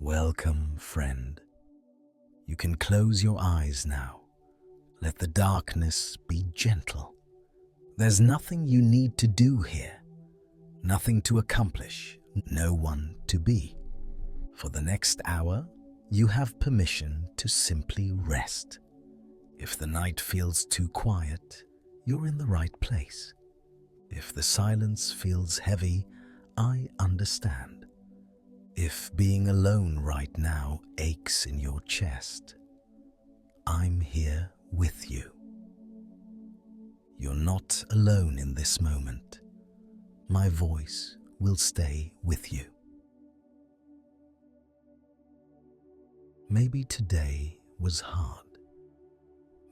Welcome, friend. You can close your eyes now. Let the darkness be gentle. There's nothing you need to do here, nothing to accomplish, no one to be. For the next hour, you have permission to simply rest. If the night feels too quiet, you're in the right place. If the silence feels heavy, I understand. If being alone right now aches in your chest, I'm here with you. You're not alone in this moment. My voice will stay with you. Maybe today was hard.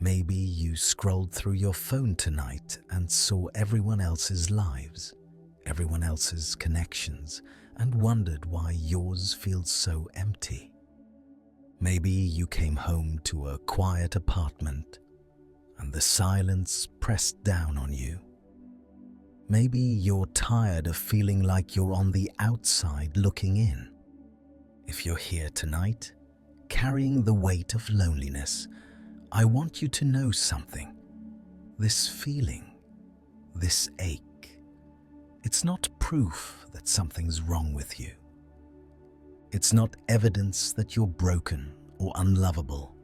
Maybe you scrolled through your phone tonight and saw everyone else's lives, everyone else's connections, and wondered why yours feels so empty. Maybe you came home to a quiet apartment and the silence pressed down on you. Maybe you're tired of feeling like you're on the outside looking in. If you're here tonight, carrying the weight of loneliness, I want you to know something. This feeling, this ache, it's not proof that something's wrong with you. It's not evidence that you're broken or unlovable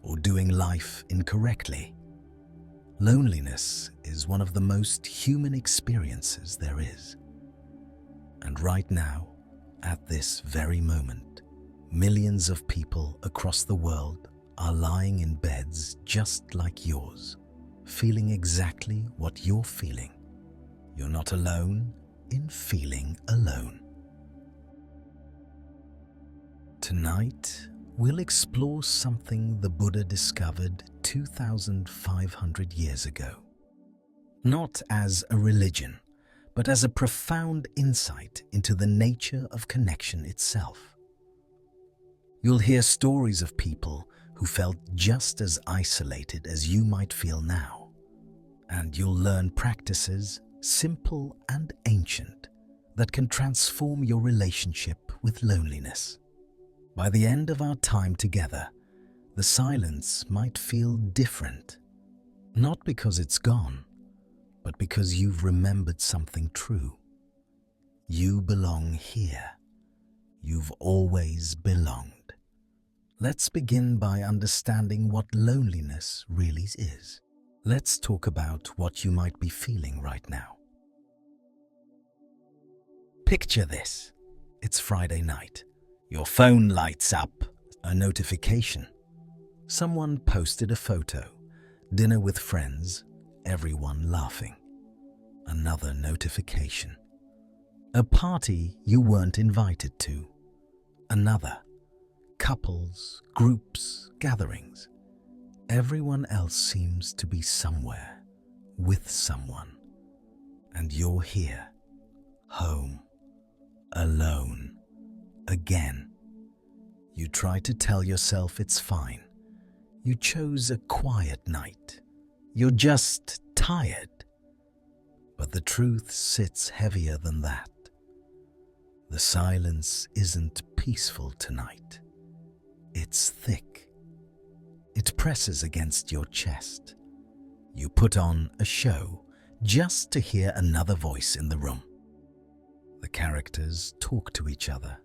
or doing life incorrectly. Loneliness is one of the most human experiences there is. And right now, at this very moment, millions of people across the world are lying in beds just like yours, feeling exactly what you're feeling. You're not alone in feeling alone. Tonight, we'll explore something the Buddha discovered 2,500 years ago. Not as a religion, but as a profound insight into the nature of connection itself. You'll hear stories of people who felt just as isolated as you might feel now. And you'll learn practices, simple and ancient, that can transform your relationship with loneliness. By the end of our time together, the silence might feel different. Not because it's gone, but because you've remembered something true. You belong here. You've always belonged. Let's begin by understanding what loneliness really is. Let's talk about what you might be feeling right now. Picture this. It's Friday night. Your phone lights up a notification. Someone posted a photo. Dinner with friends, everyone laughing. Another notification. A party you weren't invited to. Another. Couples, groups, gatherings. Everyone else seems to be somewhere, with someone. And you're here, home, alone, again. You try to tell yourself it's fine. You chose a quiet night. You're just tired. But the truth sits heavier than that. The silence isn't peaceful tonight. It's thick. It presses against your chest. You put on a show just to hear another voice in the room. The characters talk to each other,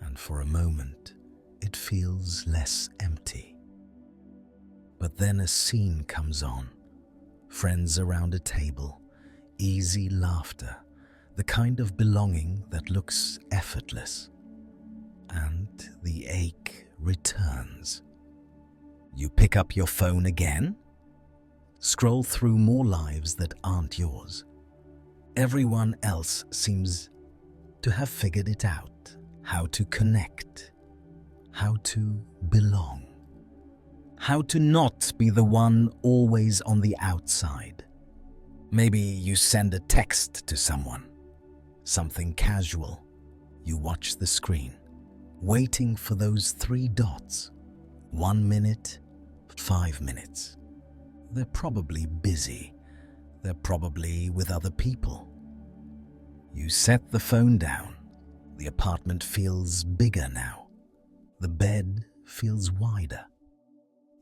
and for a moment, it feels less empty. But then a scene comes on. Friends around a table, easy laughter, the kind of belonging that looks effortless. And the ache returns. You pick up your phone again, scroll through more lives that aren't yours. Everyone else seems to have figured it out, how to connect, how to belong, how to not be the one always on the outside. Maybe you send a text to someone, something casual. You watch the screen, waiting for those 3 dots. 1 minute, 5 minutes. They're probably busy. They're probably with other people. You set the phone down. The apartment feels bigger now. The bed feels wider.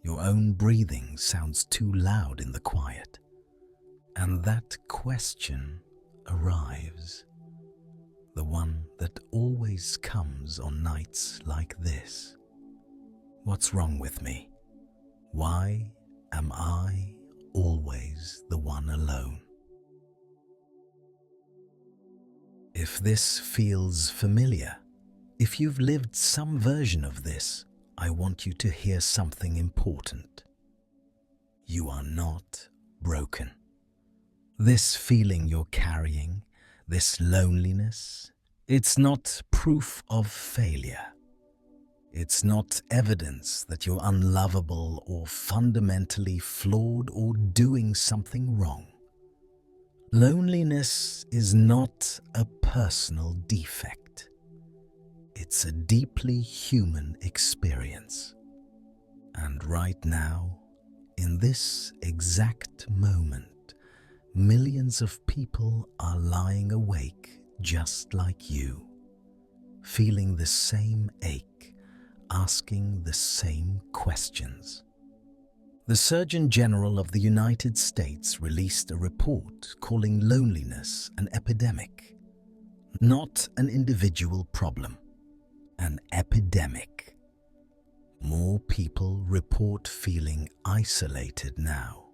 Your own breathing sounds too loud in the quiet. And that question arrives, the one that always comes on nights like this. What's wrong with me? Why am I always the one alone? If this feels familiar, if you've lived some version of this, I want you to hear something important. You are not broken. This feeling you're carrying, this loneliness, it's not proof of failure. It's not evidence that you're unlovable or fundamentally flawed or doing something wrong. Loneliness is not a personal defect. It's a deeply human experience. And right now, in this exact moment, millions of people are lying awake just like you, feeling the same ache, asking the same questions. The Surgeon General of the United States released a report calling loneliness an epidemic, not an individual problem, an epidemic. More people report feeling isolated now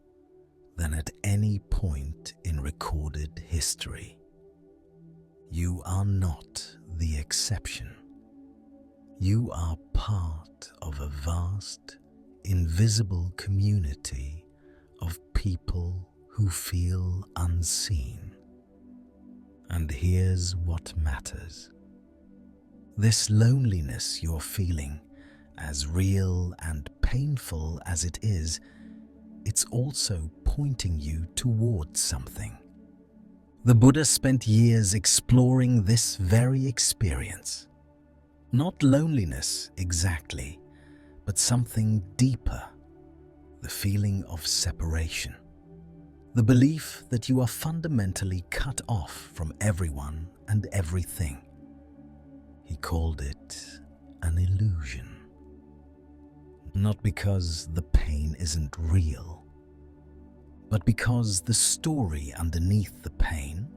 than at any point in recorded history. You are not the exception. You are part of a vast, invisible community of people who feel unseen. And here's what matters. This loneliness you're feeling, as real and painful as it is, it's also pointing you towards something. The Buddha spent years exploring this very experience. Not loneliness exactly, but something deeper, the feeling of separation. The belief that you are fundamentally cut off from everyone and everything. He called it an illusion. Not because the pain isn't real, but because the story underneath the pain,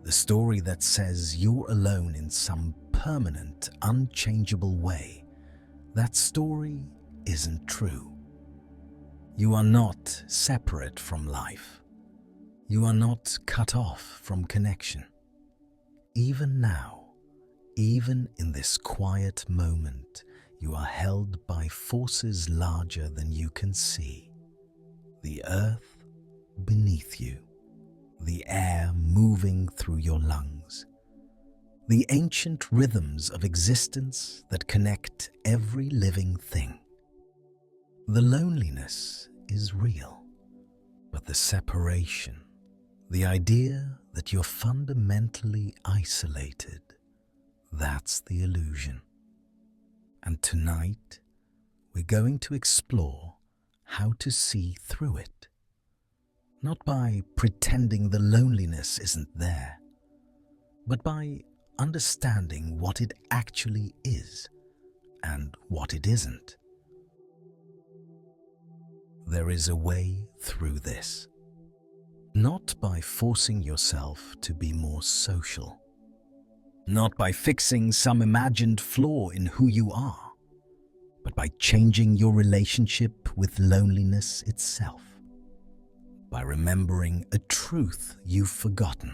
the story that says you're alone in some permanent, unchangeable way, that story isn't true. You are not separate from life. You are not cut off from connection. Even now, even in this quiet moment, you are held by forces larger than you can see. The earth beneath you, the air moving through your lungs, the ancient rhythms of existence that connect every living thing. The loneliness is real, but the separation, the idea that you're fundamentally isolated, that's the illusion. And tonight, we're going to explore how to see through it. Not by pretending the loneliness isn't there, but by understanding what it actually is and what it isn't. There is a way through this. Not by forcing yourself to be more social. Not by fixing some imagined flaw in who you are, but by changing your relationship with loneliness itself. By remembering a truth you've forgotten.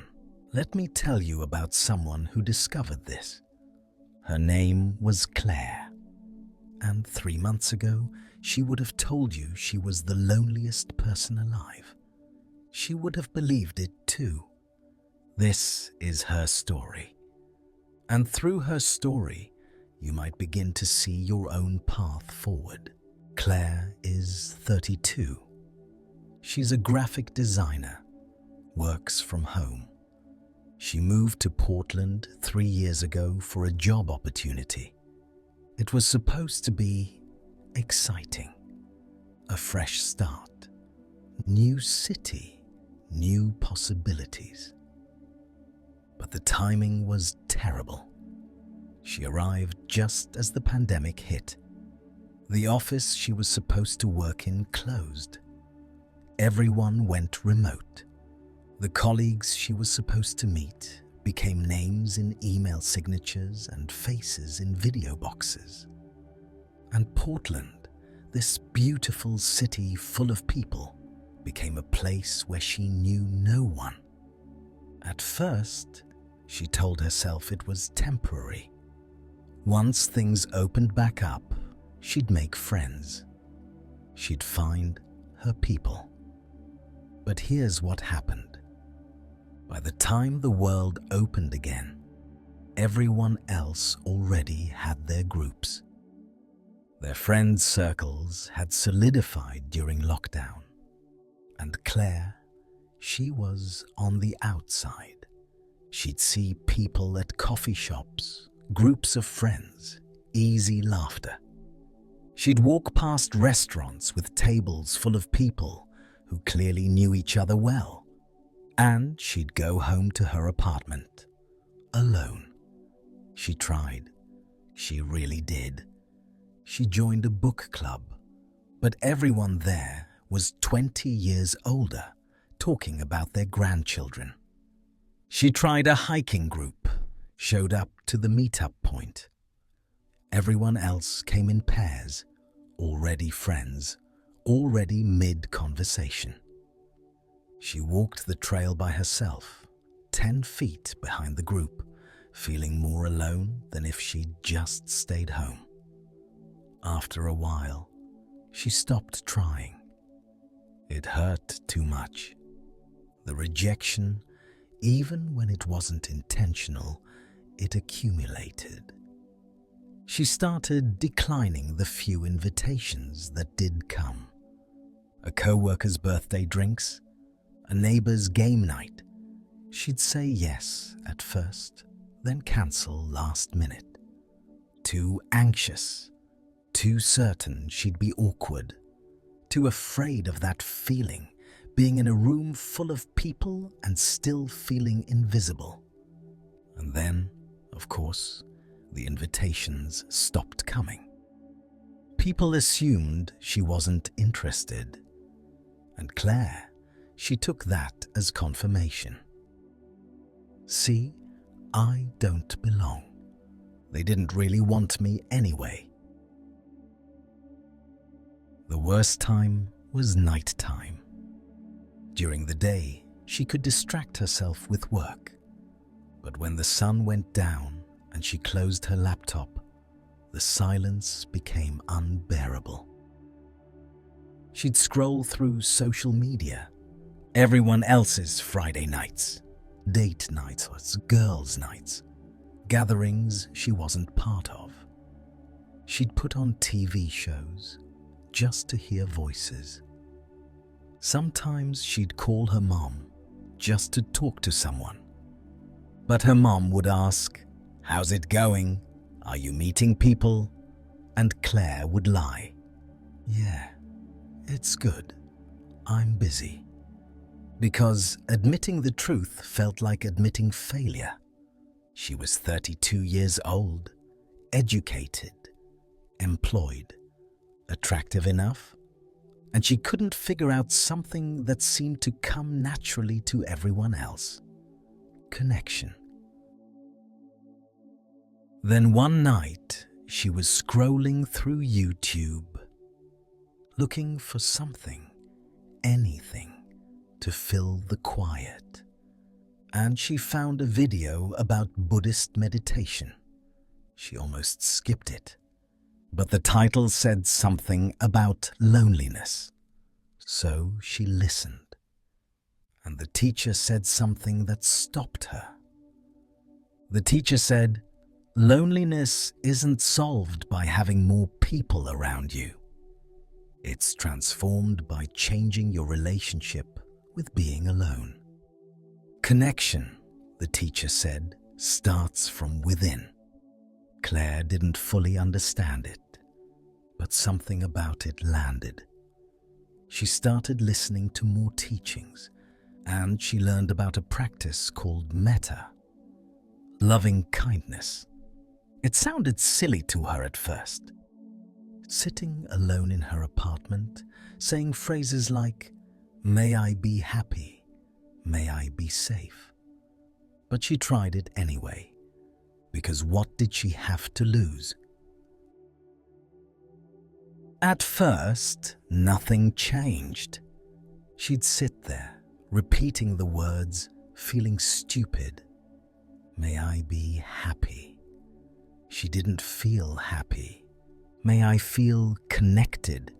Let me tell you about someone who discovered this. Her name was Claire, and 3 months ago, she would have told you she was the loneliest person alive. She would have believed it too. This is her story. And through her story, you might begin to see your own path forward. Claire is 32. She's a graphic designer, works from home. She moved to Portland 3 years ago for a job opportunity. It was supposed to be exciting, a fresh start, new city, new possibilities. But the timing was terrible. She arrived just as the pandemic hit. The office she was supposed to work in closed. Everyone went remote. The colleagues she was supposed to meet became names in email signatures and faces in video boxes. And Portland, this beautiful city full of people, became a place where she knew no one. At first, she told herself it was temporary. Once things opened back up, she'd make friends. She'd find her people. But here's what happened. By the time the world opened again, everyone else already had their groups. Their friend circles had solidified during lockdown. And Claire, she was on the outside. She'd see people at coffee shops, groups of friends, easy laughter. She'd walk past restaurants with tables full of people who clearly knew each other well. And she'd go home to her apartment, alone. She tried. She really did. She joined a book club, but everyone there was 20 years older, talking about their grandchildren. She tried a hiking group, showed up to the meetup point. Everyone else came in pairs, already friends, already mid-conversation. She walked the trail by herself, 10 feet behind the group, feeling more alone than if she'd just stayed home. After a while, she stopped trying. It hurt too much. The rejection, even when it wasn't intentional, it accumulated. She started declining the few invitations that did come. A co-worker's birthday drinks, a neighbor's game night. She'd say yes at first, then cancel last minute. Too anxious, too certain she'd be awkward, too afraid of that feeling, being in a room full of people and still feeling invisible. And then, of course, the invitations stopped coming. People assumed she wasn't interested. And Claire, she took that as confirmation. See, I don't belong. They didn't really want me anyway. The worst time was nighttime. During the day, she could distract herself with work. But when the sun went down and she closed her laptop, the silence became unbearable. She'd scroll through social media, everyone else's Friday nights, date nights or girls' nights, gatherings she wasn't part of. She'd put on TV shows just to hear voices. Sometimes she'd call her mom just to talk to someone. But her mom would ask, "How's it going? Are you meeting people?" And Claire would lie. "Yeah, it's good. I'm busy." Because admitting the truth felt like admitting failure. She was 32 years old, educated, employed, attractive enough, and she couldn't figure out something that seemed to come naturally to everyone else: connection. Then one night, she was scrolling through YouTube, looking for something, anything, to fill the quiet. And she found a video about Buddhist meditation. She almost skipped it. But the title said something about loneliness. So she listened. And the teacher said something that stopped her. The teacher said, "Loneliness isn't solved by having more people around you. It's transformed by changing your relationship with being alone. Connection," the teacher said, "starts from within." Claire didn't fully understand it, but something about it landed. She started listening to more teachings, and she learned about a practice called metta, lovingkindness. It sounded silly to her at first. Sitting alone in her apartment, saying phrases like, "May I be happy, may I be safe." But she tried it anyway, because what did she have to lose? At first, nothing changed. She'd sit there, repeating the words, feeling stupid. May I be happy. She didn't feel happy. May I feel connected.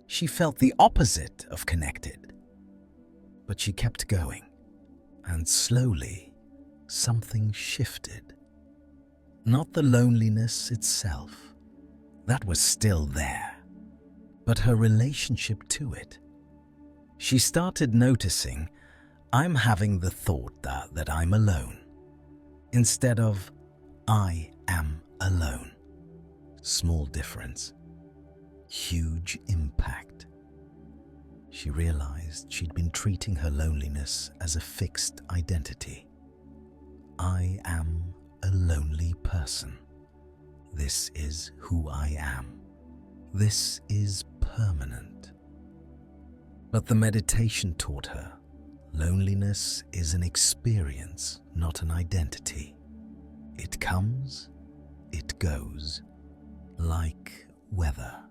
She felt the opposite of connected. But she kept going, and slowly, something shifted. Not the loneliness itself, that was still there, but her relationship to it. She started noticing, I'm having the thought that I'm alone, instead of I am alone. Small difference, huge impact. She realized she'd been treating her loneliness as a fixed identity. I am a lonely person. This is who I am. This is permanent. But the meditation taught her loneliness is an experience, not an identity. It comes, it goes, like weather.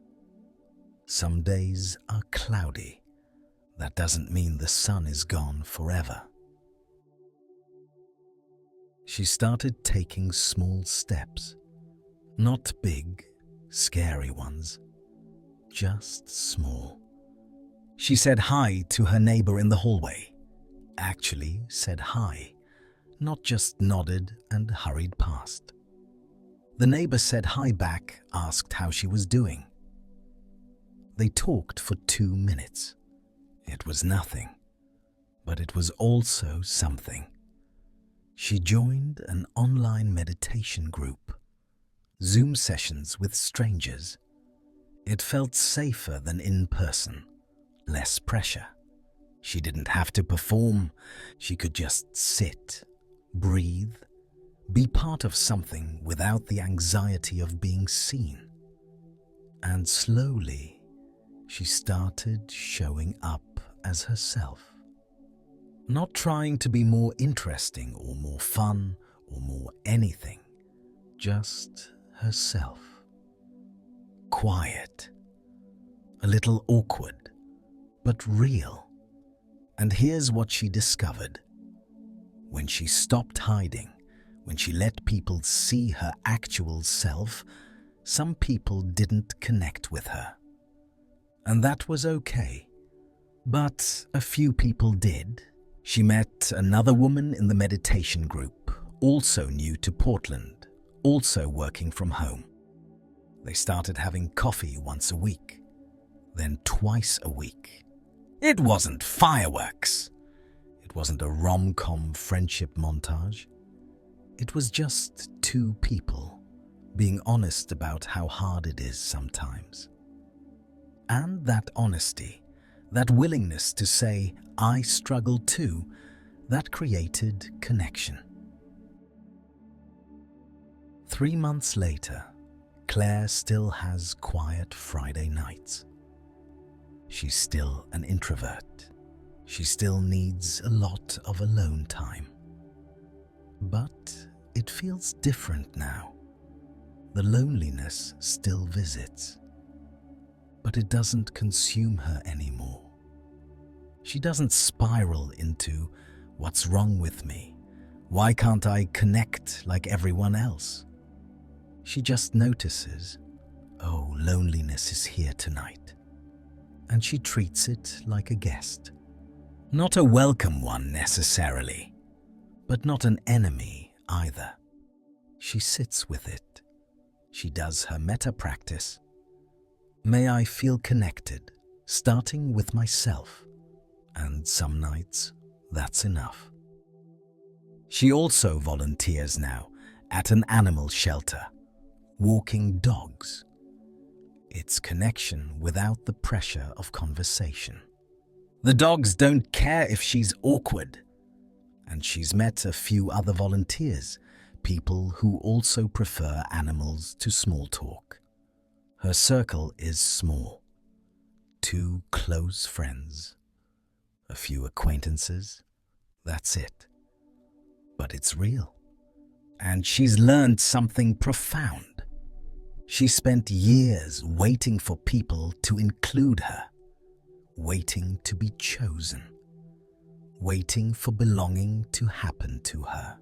Some days are cloudy. That doesn't mean the sun is gone forever. She started taking small steps, not big, scary ones, just small. She said hi to her neighbor in the hallway. Actually said hi, not just nodded and hurried past. The neighbor said hi back, asked how she was doing. They talked for 2 minutes. It was nothing, but it was also something. She joined an online meditation group, Zoom sessions with strangers. It felt safer than in person, less pressure. She didn't have to perform. She could just sit, breathe, be part of something without the anxiety of being seen. And slowly, she started showing up as herself. Not trying to be more interesting or more fun or more anything, just herself. Quiet, a little awkward, but real. And here's what she discovered. When she stopped hiding, when she let people see her actual self, some people didn't connect with her. And that was okay. But a few people did. She met another woman in the meditation group, also new to Portland, also working from home. They started having coffee once a week, then twice a week. It wasn't fireworks. It wasn't a rom-com friendship montage. It was just two people being honest about how hard it is sometimes. And that honesty, that willingness to say, I struggle too, that created connection. 3 months later, Claire still has quiet Friday nights. She's still an introvert. She still needs a lot of alone time. But it feels different now. The loneliness still visits, but it doesn't consume her anymore. She doesn't spiral into, what's wrong with me? Why can't I connect like everyone else? She just notices, oh, loneliness is here tonight. And she treats it like a guest. Not a welcome one necessarily, but not an enemy either. She sits with it. She does her metta practice. May I feel connected, starting with myself. And some nights, that's enough. She also volunteers now at an animal shelter, walking dogs. It's connection without the pressure of conversation. The dogs don't care if she's awkward. And she's met a few other volunteers, people who also prefer animals to small talk. Her circle is small. 2 close friends, a few acquaintances, that's it. But it's real. And she's learned something profound. She spent years waiting for people to include her, waiting to be chosen, waiting for belonging to happen to her.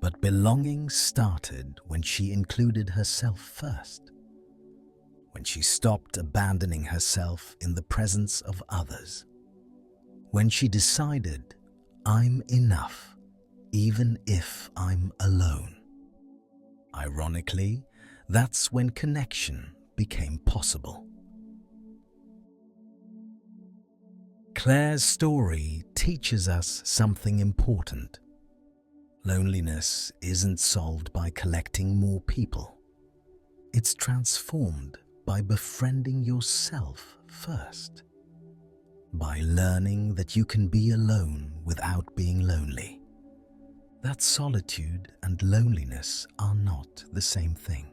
But belonging started when she included herself first, when she stopped abandoning herself in the presence of others, when she decided, I'm enough, even if I'm alone. Ironically, that's when connection became possible. Claire's story teaches us something important. Loneliness isn't solved by collecting more people. It's transformed by befriending yourself first, by learning that you can be alone without being lonely. That solitude and loneliness are not the same thing.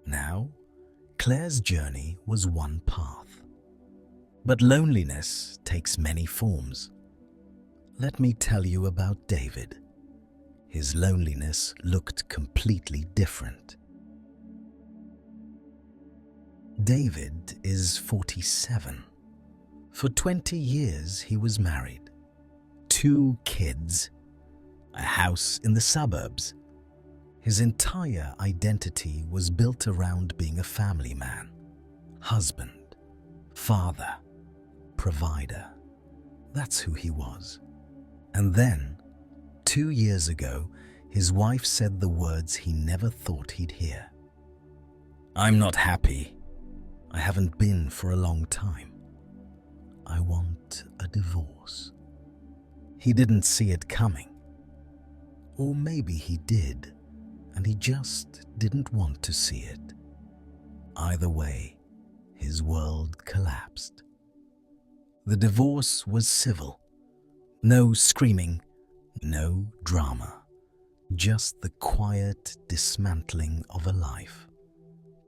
Now, Claire's journey was one path. But loneliness takes many forms. Let me tell you about David. His loneliness looked completely different. David is 47. For 20 years he was married. 2 kids. A house in the suburbs. His entire identity was built around being a family man, husband, father, provider. That's who he was. And then, 2 years ago, his wife said the words he never thought he'd hear. I'm not happy. I haven't been for a long time. I want a divorce. He didn't see it coming. Or maybe he did, and he just didn't want to see it. Either way, his world collapsed. The divorce was civil. No screaming, no drama. Just the quiet dismantling of a life.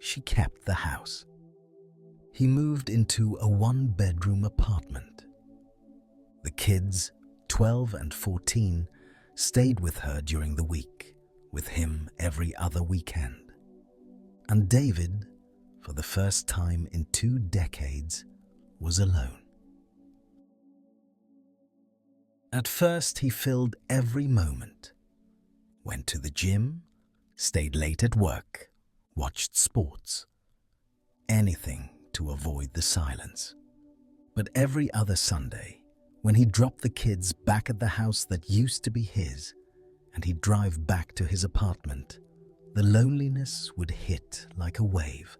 She kept the house. He moved into a 1-bedroom apartment. The kids, 12 and 14, stayed with her during the week, with him every other weekend. And David, for the first time in 2 decades, was alone. At first, he filled every moment. Went to the gym, stayed late at work, watched sports. Anything to avoid the silence. But every other Sunday, when he dropped the kids back at the house that used to be his, and he'd drive back to his apartment, the loneliness would hit like a wave.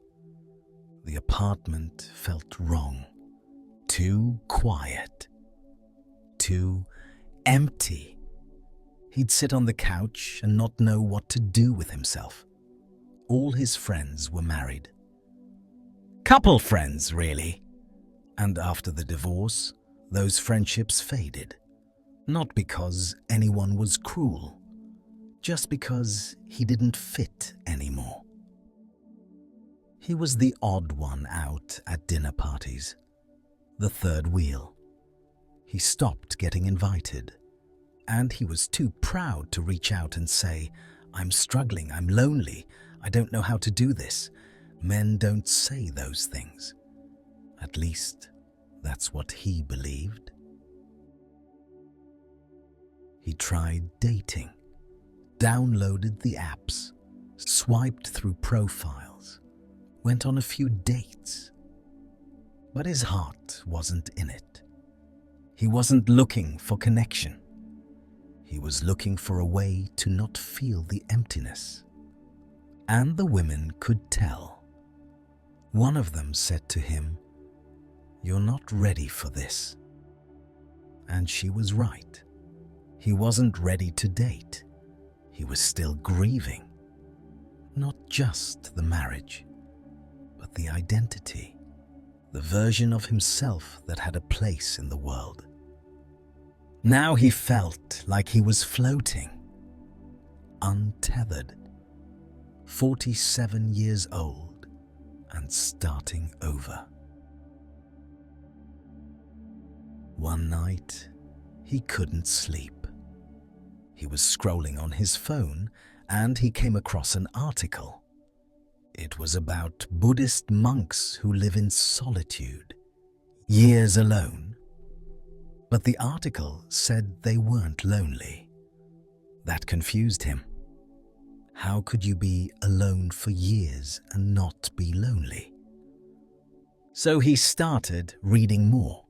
The apartment felt wrong, too quiet, too empty. He'd sit on the couch and not know what to do with himself. All his friends were married. Couple friends, really. And after the divorce, those friendships faded. Not because anyone was cruel, just because he didn't fit anymore. He was the odd one out at dinner parties, the third wheel. He stopped getting invited, and he was too proud to reach out and say, I'm struggling, I'm lonely, I don't know how to do this. Men don't say those things. At least, that's what he believed. He tried dating, downloaded the apps, swiped through profiles, went on a few dates. But his heart wasn't in it. He wasn't looking for connection. He was looking for a way to not feel the emptiness. And the women could tell. One of them said to him, You're not ready for this. And she was right. He wasn't ready to date. He was still grieving. Not just the marriage, but the identity, the version of himself that had a place in the world. Now he felt like he was floating. untethered, 47 years old and starting over. One night, he couldn't sleep. He was scrolling on his phone and he came across an article. It was about Buddhist monks who live in solitude, years alone. But the article said they weren't lonely. That confused him. How could you be alone for years and not be lonely? So he started reading more,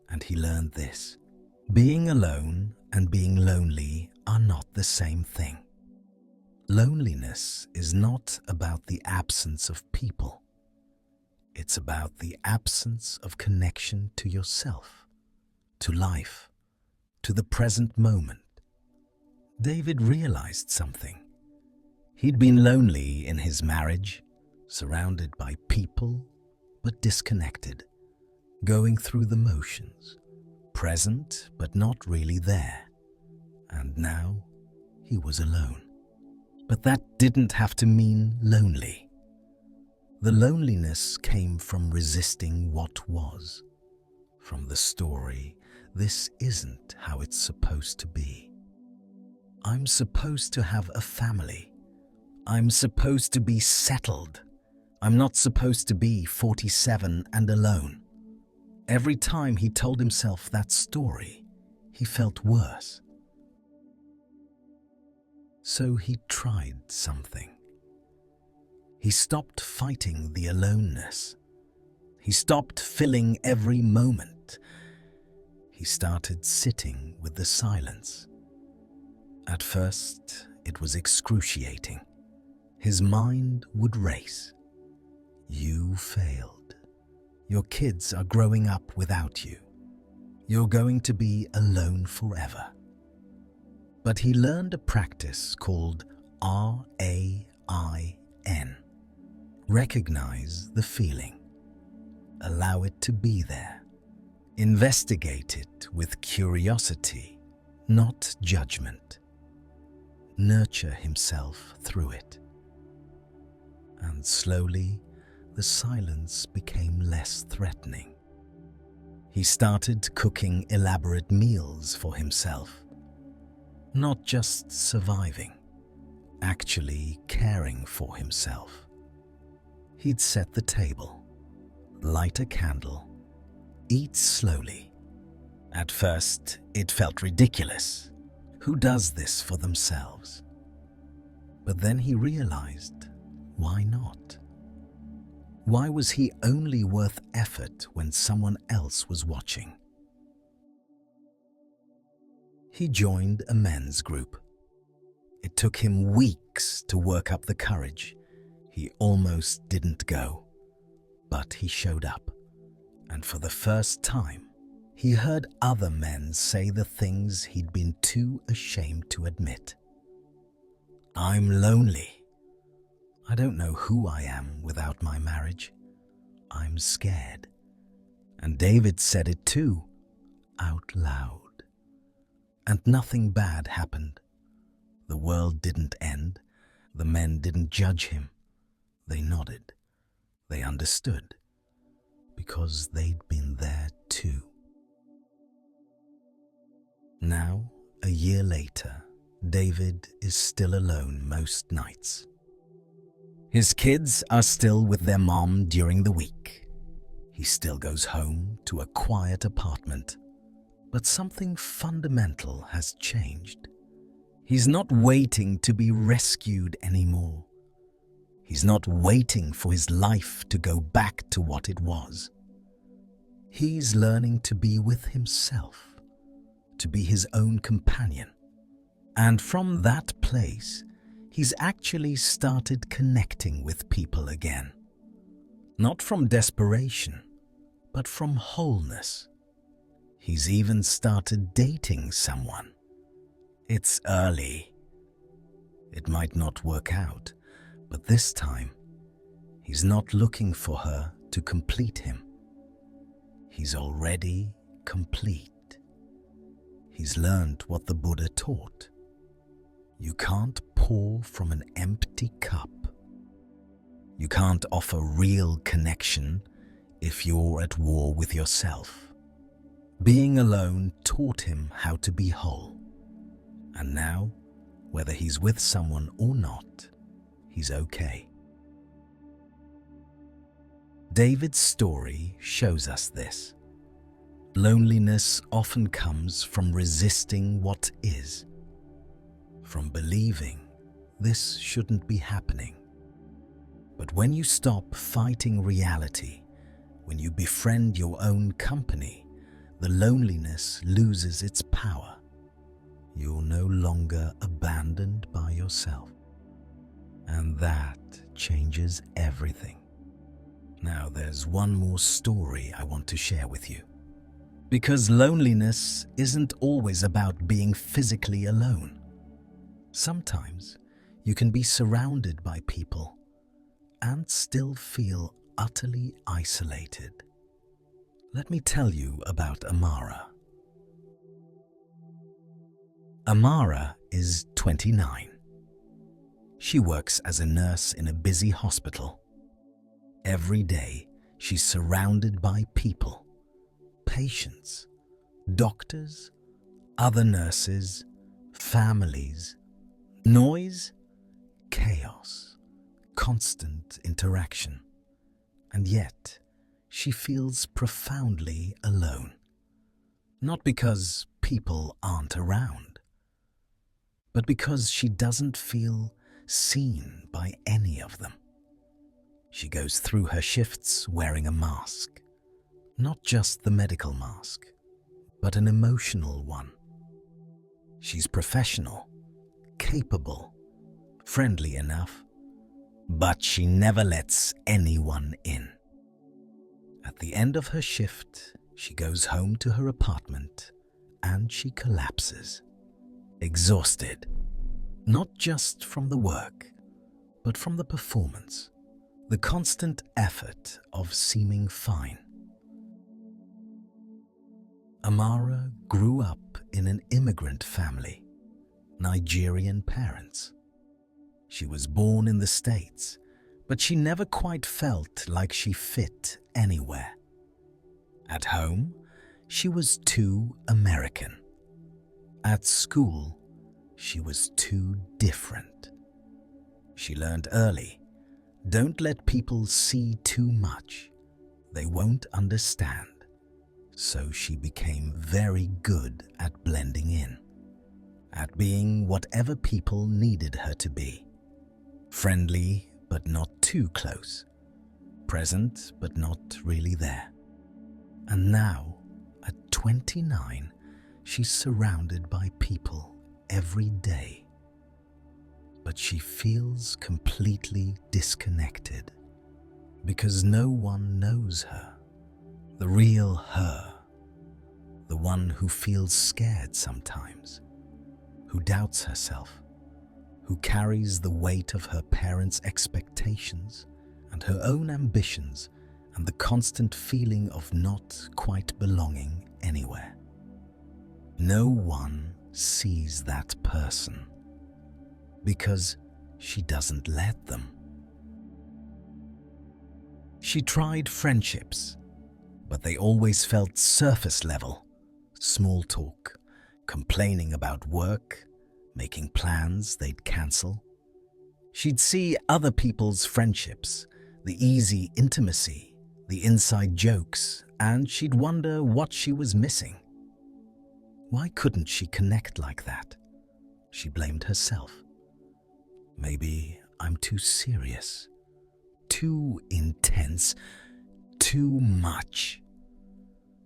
and he learned this. Being alone and being lonely are not the same thing. Loneliness is not about the absence of people. It's about the absence of connection to yourself, to life, to the present moment. David realized something. He'd been lonely in his marriage, surrounded by people, but disconnected, going through the motions, present but not really there. And now he was alone. But that didn't have to mean lonely. The loneliness came from resisting what was, from the story, this isn't how it's supposed to be. I'm supposed to have a family. I'm supposed to be settled. I'm not supposed to be 47 and alone. Every time he told himself that story, he felt worse. So he tried something. He stopped fighting the aloneness. He stopped filling every moment. He started sitting with the silence. At first, it was excruciating. His mind would race. You failed. Your kids are growing up without you. You're going to be alone forever. But he learned a practice called RAIN. Recognize the feeling. Allow it to be there. Investigate it with curiosity, not judgment. Nurture himself through it. And slowly, the silence became less threatening. He started cooking elaborate meals for himself. Not just surviving, actually caring for himself. He'd set the table, light a candle, eat slowly. At first, it felt ridiculous. Who does this for themselves? But then he realized, why not? Why was he only worth effort when someone else was watching? He joined a men's group. It took him weeks to work up the courage. He almost didn't go, but he showed up. And for the first time, he heard other men say the things he'd been too ashamed to admit. I'm lonely. I don't know who I am without my marriage. I'm scared. And David said it too, out loud. And nothing bad happened. The world didn't end. The men didn't judge him. They nodded. They understood. Because they'd been there too. Now, a year later, David is still alone most nights. His kids are still with their mom during the week. He still goes home to a quiet apartment. But something fundamental has changed. He's not waiting to be rescued anymore. He's not waiting for his life to go back to what it was. He's learning to be with himself, to be his own companion. And from that place, he's actually started connecting with people again. Not from desperation, but from wholeness. He's even started dating someone. It's early. It might not work out, but this time, he's not looking for her to complete him. He's already complete. He's learned what the Buddha taught. You can't pour from an empty cup. You can't offer real connection if you're at war with yourself. Being alone taught him how to be whole. And now, whether he's with someone or not, he's okay. David's story shows us this. Loneliness often comes from resisting what is, from believing this shouldn't be happening. But when you stop fighting reality, when you befriend your own company, the loneliness loses its power. You're no longer abandoned by yourself. And that changes everything. Now there's one more story I want to share with you. Because loneliness isn't always about being physically alone. Sometimes you can be surrounded by people and still feel utterly isolated. Let me tell you about Amara. Amara is 29. She works as a nurse in a busy hospital. Every day, she's surrounded by people, patients, doctors, other nurses, families, noise, chaos, constant interaction. And yet, she feels profoundly alone. Not because people aren't around, but because she doesn't feel seen by any of them. She goes through her shifts wearing a mask, not just the medical mask, but an emotional one. She's professional, capable, friendly enough, but she never lets anyone in. At the end of her shift, she goes home to her apartment and she collapses, exhausted, not just from the work, but from the performance, the constant effort of seeming fine. Amara grew up in an immigrant family, Nigerian parents. She was born in the States, but she never quite felt like she fit anywhere. At home, she was too American. At school, she was too different. She learned early, don't let people see too much. They won't understand. So she became very good at blending in, at being whatever people needed her to be. Friendly, but not too close. Present, but not really there. And now, at 29, she's surrounded by people every day. But she feels completely disconnected because no one knows her. The real her, the one who feels scared sometimes, who doubts herself, who carries the weight of her parents' expectations and her own ambitions and the constant feeling of not quite belonging anywhere. No one sees that person because she doesn't let them. She tried friendships, but they always felt surface level, small talk, complaining about work, making plans they'd cancel. She'd see other people's friendships, the easy intimacy, the inside jokes, and she'd wonder what she was missing. Why couldn't she connect like that? She blamed herself. Maybe I'm too serious, too intense, too much.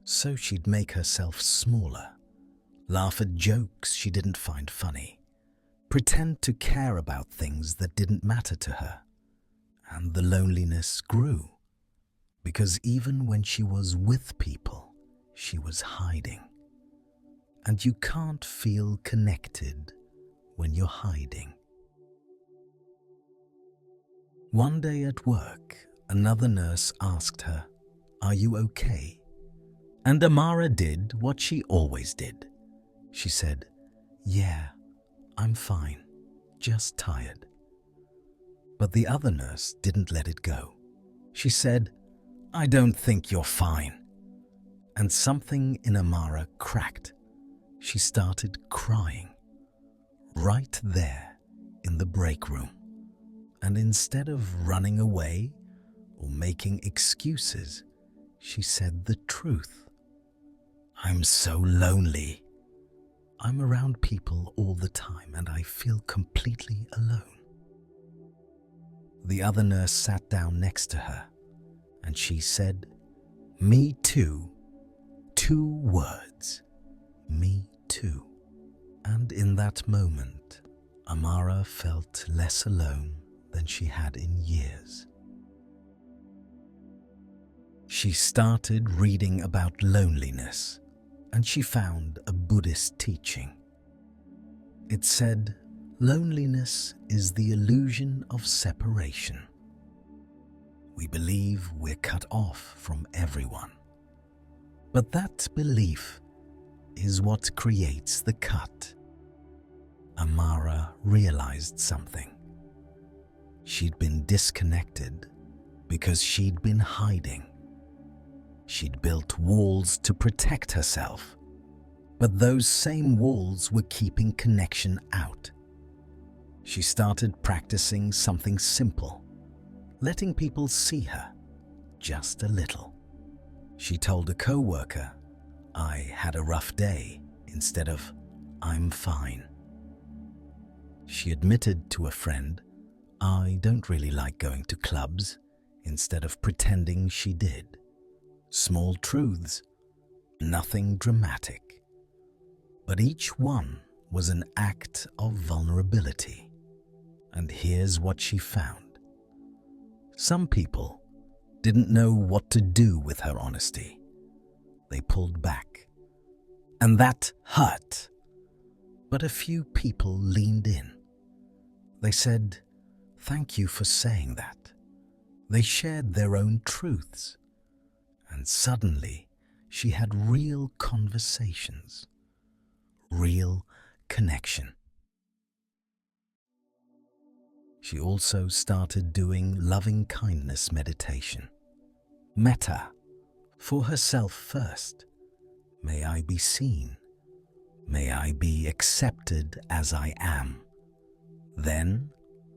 So she'd make herself smaller, laugh at jokes she didn't find funny, pretend to care about things that didn't matter to her. And the loneliness grew, because even when she was with people, she was hiding. And you can't feel connected when you're hiding. One day at work, another nurse asked her, "Are you okay?" And Amara did what she always did. She said, "Yeah, I'm fine." just tired. But the other nurse didn't let it go. She said, "I don't think you're fine." And something in Amara cracked. She started crying right there in the break room. And instead of running away or making excuses, she said the truth. "I'm so lonely. I'm around people all the time and I feel completely alone." The other nurse sat down next to her and she said, "Me too." 2 words. Me too. And in that moment, Amara felt less alone than she had in years. She started reading about loneliness, and she found a Buddhist teaching. It said, loneliness is the illusion of separation. We believe we're cut off from everyone. But that belief is what creates the cut. Amara realized something. She'd been disconnected because she'd been hiding. She'd built walls to protect herself, but those same walls were keeping connection out. She started practicing something simple, letting people see her just a little. She told a coworker, "I had a rough day," instead of "I'm fine." She admitted to a friend, "I don't really like going to clubs," instead of pretending she did. Small truths, nothing dramatic. But each one was an act of vulnerability. And here's what she found. Some people didn't know what to do with her honesty. They pulled back. And that hurt. But a few people leaned in. They said, "Thank you for saying that." They shared their own truths. And suddenly, she had real conversations, real connection. She also started doing lovingkindness meditation. Metta, for herself first. May I be seen. May I be accepted as I am. Then,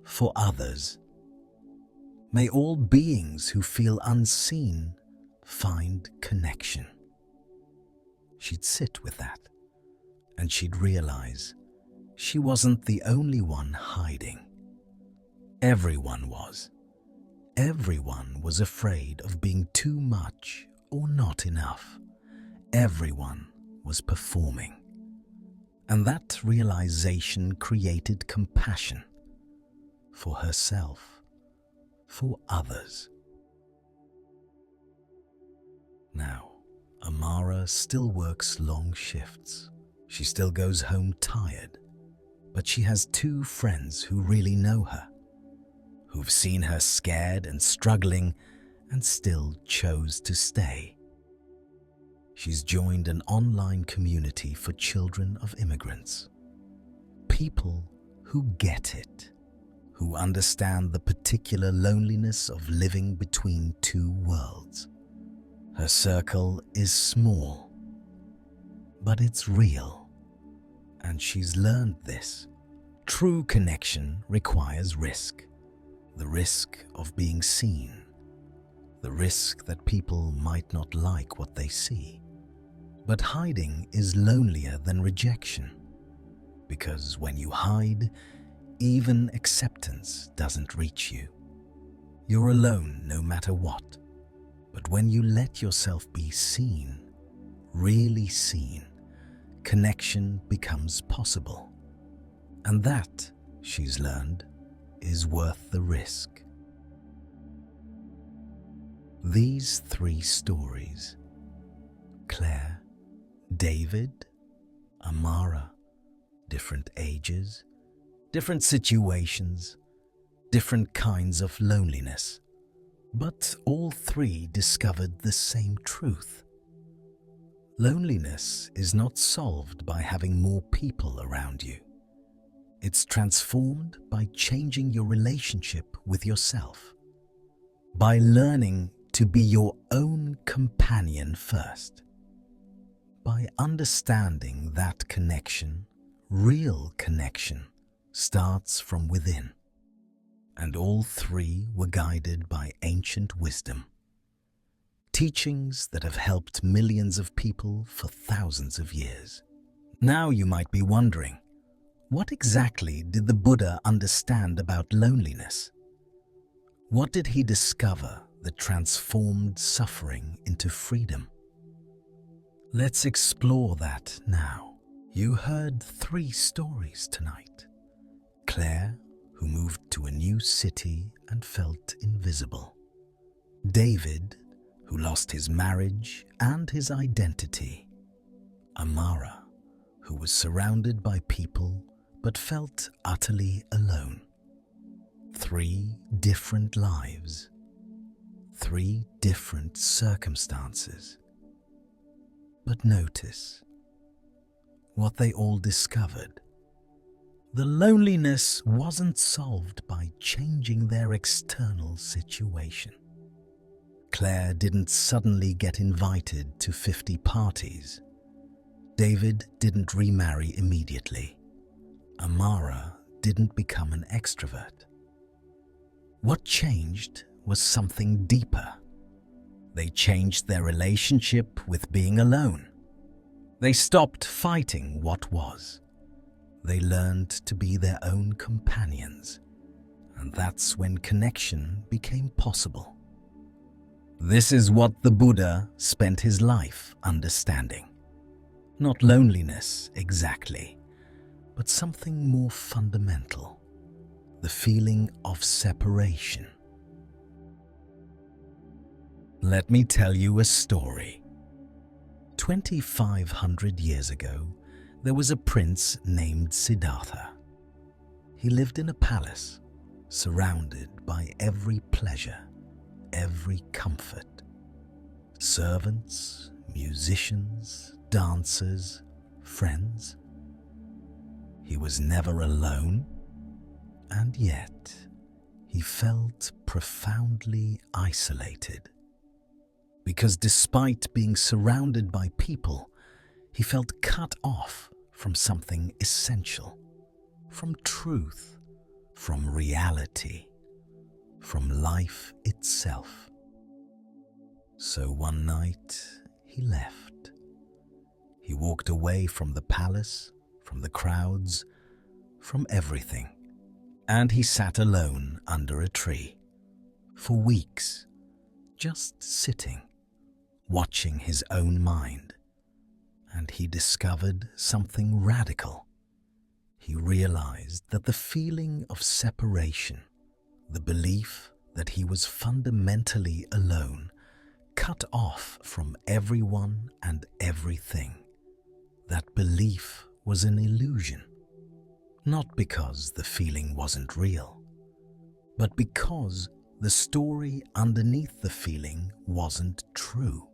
for others. May all beings who feel unseen find connection. She'd sit with that, and she'd realize she wasn't the only one hiding. Everyone was. Everyone was afraid of being too much or not enough. Everyone was performing. And that realization created compassion for herself, for others. Now, Amara still works long shifts. She still goes home tired. But she has 2 friends who really know her, who've seen her scared and struggling and still chose to stay. She's joined an online community for children of immigrants. People who get it, who understand the particular loneliness of living between 2 worlds. Her circle is small, but it's real. And she's learned this. True connection requires risk. The risk of being seen. The risk that people might not like what they see. But hiding is lonelier than rejection. Because when you hide, even acceptance doesn't reach you. You're alone no matter what. But when you let yourself be seen, really seen, connection becomes possible. And that, she's learned, is worth the risk. These 3 stories, Claire, David, Amara, different ages, different situations, different kinds of loneliness. But all 3 discovered the same truth. Loneliness is not solved by having more people around you. It's transformed by changing your relationship with yourself, by learning to be your own companion first, by understanding that connection, real connection, starts from within. And all three were guided by ancient wisdom, teachings that have helped millions of people for thousands of years. Now you might be wondering, what exactly did the Buddha understand about loneliness? What did he discover that transformed suffering into freedom? Let's explore that now. You heard 3 stories tonight. Claire, who moved to a new city and felt invisible. David, who lost his marriage and his identity. Amara, who was surrounded by people but felt utterly alone. 3 different lives, 3 different circumstances. But notice what they all discovered. The loneliness wasn't solved by changing their external situation. Claire didn't suddenly get invited to 50 parties. David didn't remarry immediately. Amara didn't become an extrovert. What changed was something deeper. They changed their relationship with being alone. They stopped fighting what was. They learned to be their own companions, and that's when connection became possible. This is what the Buddha spent his life understanding. Not loneliness exactly, but something more fundamental, the feeling of separation. Let me tell you a story. 2,500 years ago, there was a prince named Siddhartha. He lived in a palace, surrounded by every pleasure, every comfort. Servants, musicians, dancers, friends. He was never alone, and yet he felt profoundly isolated. Because despite being surrounded by people, he felt cut off from something essential, from truth, from reality, from life itself. So one night he left. He walked away from the palace, from the crowds, from everything, and he sat alone under a tree for weeks, just sitting, watching his own mind. And he discovered something radical. He realized that the feeling of separation, the belief that he was fundamentally alone, cut off from everyone and everything, that belief was an illusion. Not because the feeling wasn't real, but because the story underneath the feeling wasn't true.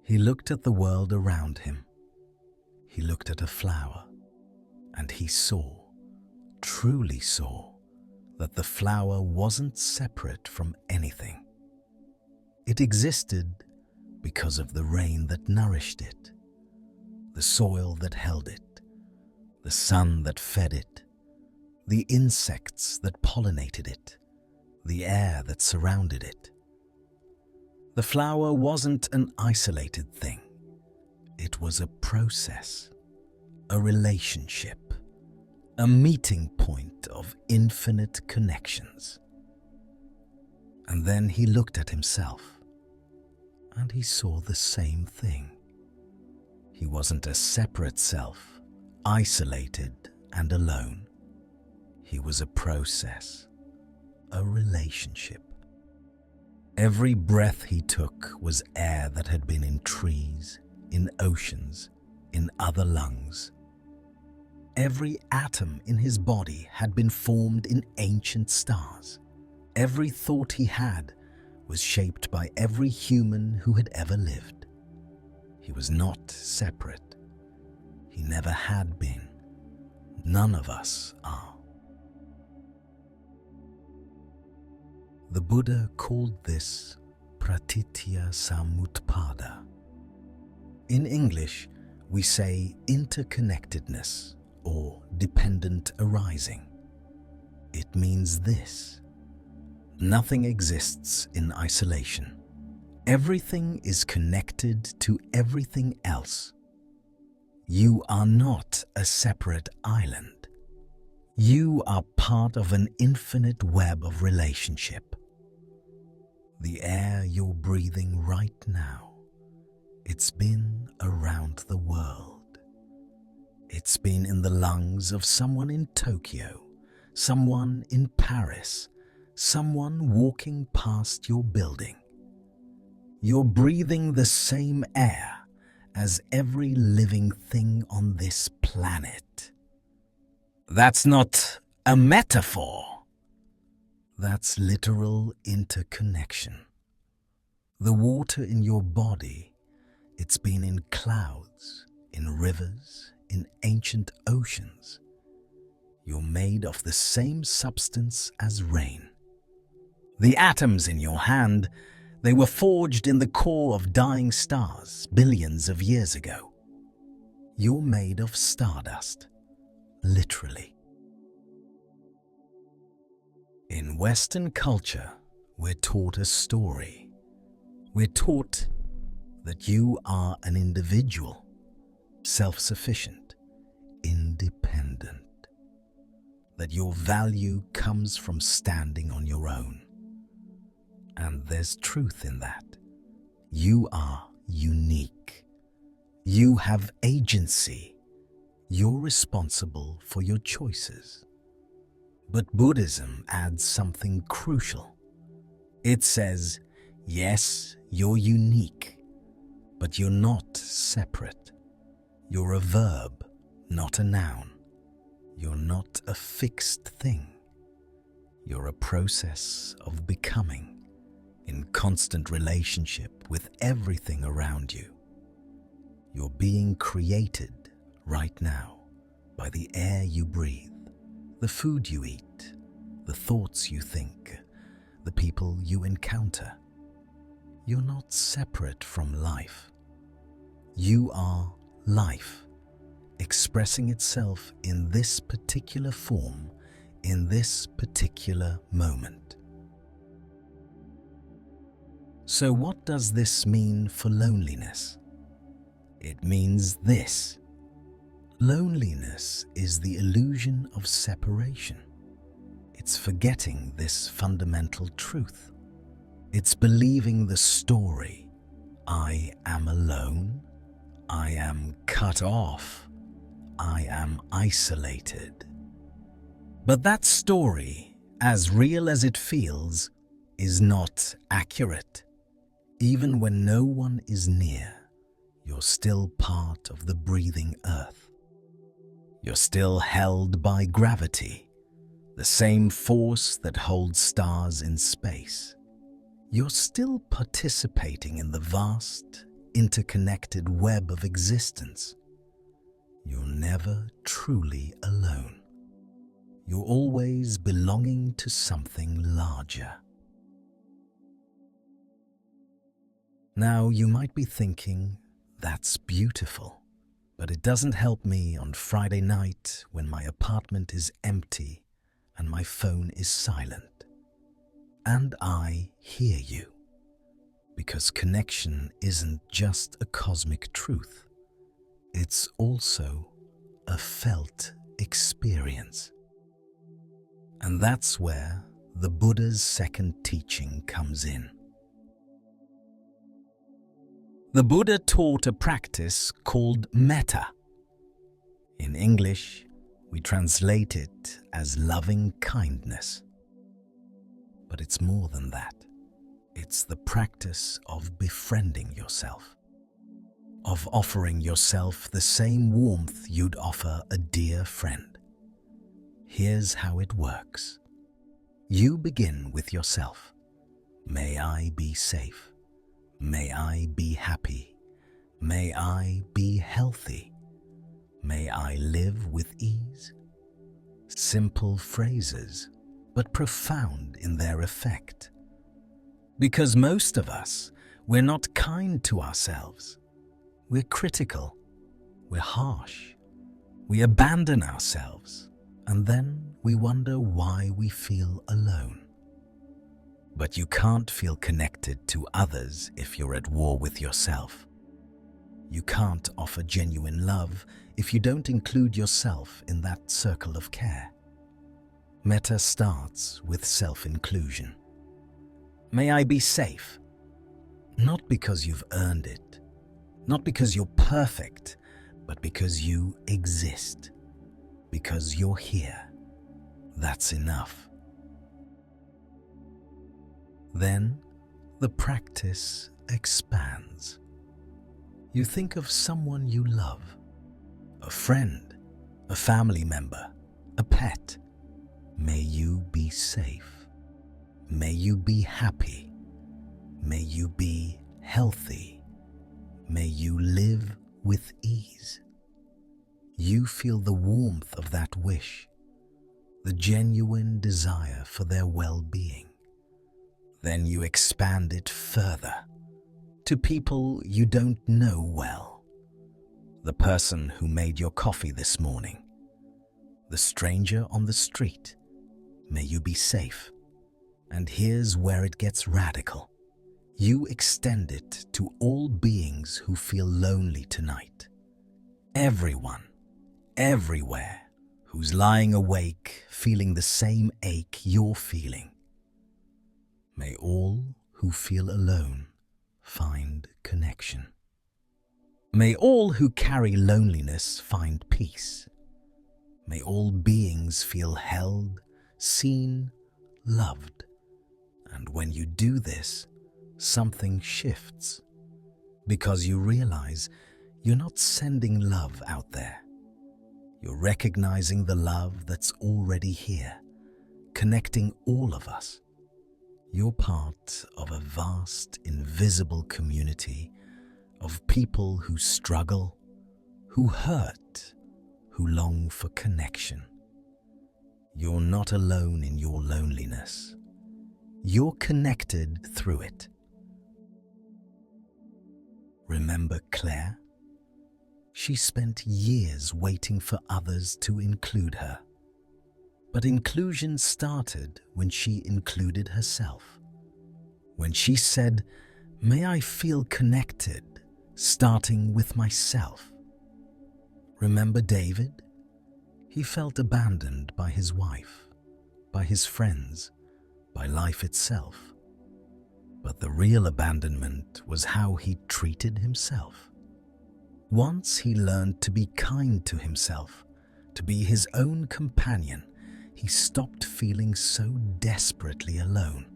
He looked at the world around him. He looked at a flower, and he saw, truly saw, that the flower wasn't separate from anything. It existed because of the rain that nourished it, the soil that held it, the sun that fed it, the insects that pollinated it, the air that surrounded it. The flower wasn't an isolated thing. It was a process, a relationship, a meeting point of infinite connections. And then he looked at himself, and he saw the same thing. He wasn't a separate self, isolated and alone. He was a process, a relationship. Every breath he took was air that had been in trees, in oceans, in other lungs. Every atom in his body had been formed in ancient stars. Every thought he had was shaped by every human who had ever lived. He was not separate. he never had been. None of us are. The Buddha called this pratitya samutpada. In English, we say interconnectedness or dependent arising. It means this: nothing exists in isolation. Everything is connected to everything else. You are not a separate island. You are part of an infinite web of relationship. The air you're breathing right now, it's been around the world. It's been in the lungs of someone in Tokyo, someone in Paris, someone walking past your building. You're breathing the same air as every living thing on this planet. That's not a metaphor. That's literal interconnection. The water in your body, it's been in clouds, in rivers, in ancient oceans. You're made of the same substance as rain. The atoms in your hand, they were forged in the core of dying stars billions of years ago. You're made of stardust, literally. In Western culture, we're taught a story. We're taught that you are an individual, self-sufficient, independent, that your value comes from standing on your own. And there's truth in that. You are unique. You have agency. You're responsible for your choices. But Buddhism adds something crucial. It says, yes, you're unique, but you're not separate. You're a verb, not a noun. You're not a fixed thing. You're a process of becoming, in constant relationship with everything around you. You're being created right now by the air you breathe, the food you eat, the thoughts you think, the people you encounter. You're not separate from life. You are life, expressing itself in this particular form, in this particular moment. So what does this mean for loneliness? It means this. Loneliness is the illusion of separation. It's forgetting this fundamental truth. It's believing the story, I am alone, I am cut off, I am isolated. But that story, as real as it feels, is not accurate. Even when no one is near, you're still part of the breathing earth. You're still held by gravity, the same force that holds stars in space. You're still participating in the vast, interconnected web of existence. You're never truly alone. You're always belonging to something larger. Now, you might be thinking, that's beautiful, but it doesn't help me on Friday night when my apartment is empty and my phone is silent. And I hear you, because connection isn't just a cosmic truth. It's also a felt experience. And that's where the Buddha's second teaching comes in. The Buddha taught a practice called metta. In English, we translate it as lovingkindness. But it's more than that. It's the practice of befriending yourself, of offering yourself the same warmth you'd offer a dear friend. Here's how it works. You begin with yourself. May I be safe. May I be happy. May I be healthy. May I live with ease. Simple phrases, but profound in their effect. Because most of us, we're not kind to ourselves. We're critical. We're harsh. We abandon ourselves, and then we wonder why we feel alone. But you can't feel connected to others if you're at war with yourself. You can't offer genuine love if you don't include yourself in that circle of care. Metta starts with self-inclusion. May I be safe? Not because you've earned it, not because you're perfect, but because you exist, because you're here. That's enough. Then the practice expands. You think of someone you love, a friend, a family member, a pet. May you be safe. May you be happy. May you be healthy. May you live with ease. You feel the warmth of that wish, the genuine desire for their well-being. Then you expand it further to people you don't know well. The person who made your coffee this morning, the stranger on the street. May you be safe. And here's where it gets radical. You extend it to all beings who feel lonely tonight. Everyone, everywhere, who's lying awake feeling the same ache you're feeling. May all who feel alone find connection. May all who carry loneliness find peace. May all beings feel held, seen, loved. And when you do this, something shifts, because you realize you're not sending love out there. You're recognizing the love that's already here, connecting all of us. You're part of a vast, invisible community of people who struggle, who hurt, who long for connection. You're not alone in your loneliness. You're connected through it. Remember Claire? She spent years waiting for others to include her. But inclusion started when she included herself. When she said, "May I feel connected, starting with myself." Remember David? He felt abandoned by his wife, by his friends, by life itself. But the real abandonment was how he treated himself. Once he learned to be kind to himself, to be his own companion, he stopped feeling so desperately alone.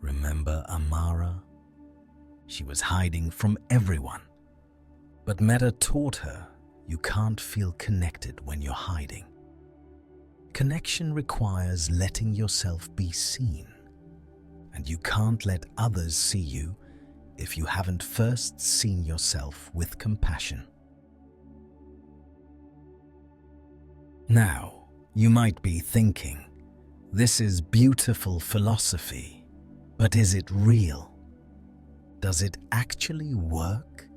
Remember Amara? She was hiding from everyone. But Metta taught her you can't feel connected when you're hiding. Connection requires letting yourself be seen. And you can't let others see you if you haven't first seen yourself with compassion. Now, you might be thinking, this is beautiful philosophy, but is it real? Does it actually work?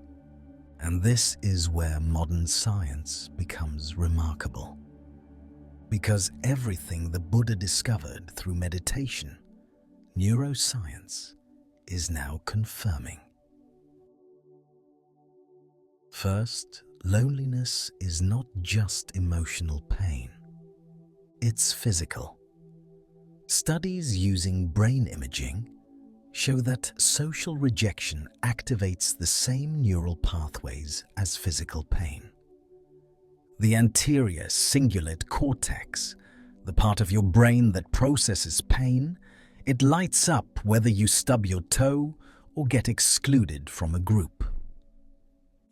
And this is where modern science becomes remarkable. Because everything the Buddha discovered through meditation, neuroscience is now confirming. First, loneliness is not just emotional pain. It's physical. Studies using brain imaging show that social rejection activates the same neural pathways as physical pain. The anterior cingulate cortex, the part of your brain that processes pain, it lights up whether you stub your toe or get excluded from a group.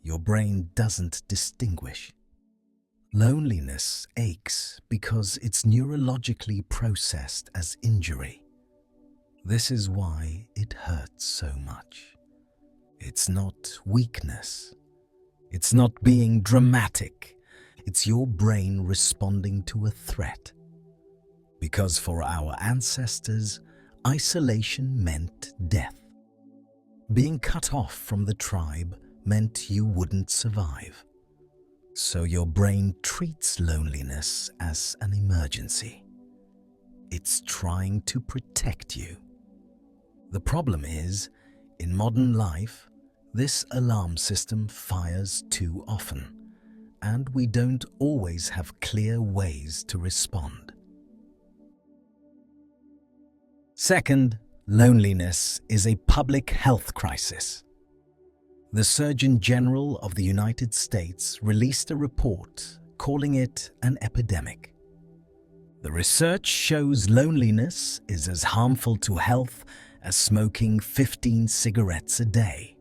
Your brain doesn't distinguish. Loneliness aches because it's neurologically processed as injury. This is why it hurts so much. It's not weakness. It's not being dramatic. It's your brain responding to a threat. Because for our ancestors, isolation meant death. Being cut off from the tribe meant you wouldn't survive. So your brain treats loneliness as an emergency. It's trying to protect you. The problem is, in modern life, this alarm system fires too often, and we don't always have clear ways to respond. Second, loneliness is a public health crisis. The Surgeon General of the United States released a report calling it an epidemic. The research shows loneliness is as harmful to health as smoking 15 cigarettes a day.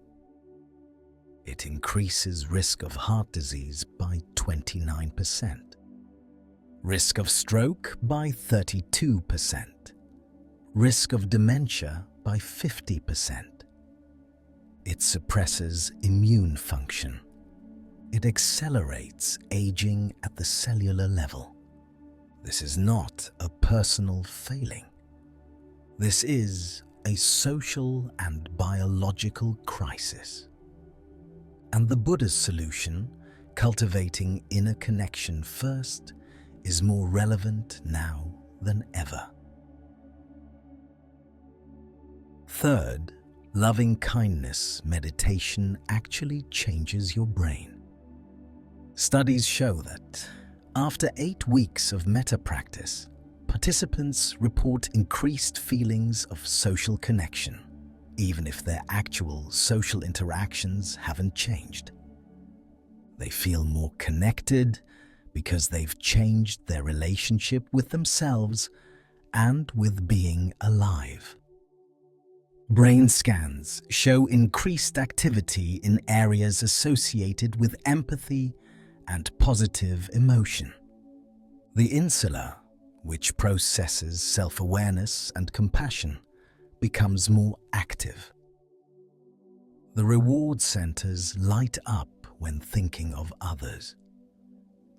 It increases risk of heart disease by 29%, risk of stroke by 32%, risk of dementia by 50%. It suppresses immune function. It accelerates aging at the cellular level. This is not a personal failing. This is a social and biological crisis. And the Buddhist solution, cultivating inner connection first, is more relevant now than ever. Third, loving-kindness meditation actually changes your brain. Studies show that after 8 weeks of metta practice, participants report increased feelings of social connection, even if their actual social interactions haven't changed. They feel more connected because they've changed their relationship with themselves and with being alive. Brain scans show increased activity in areas associated with empathy and positive emotion. The insula, which processes self-awareness and compassion, becomes more active. The reward centers light up when thinking of others.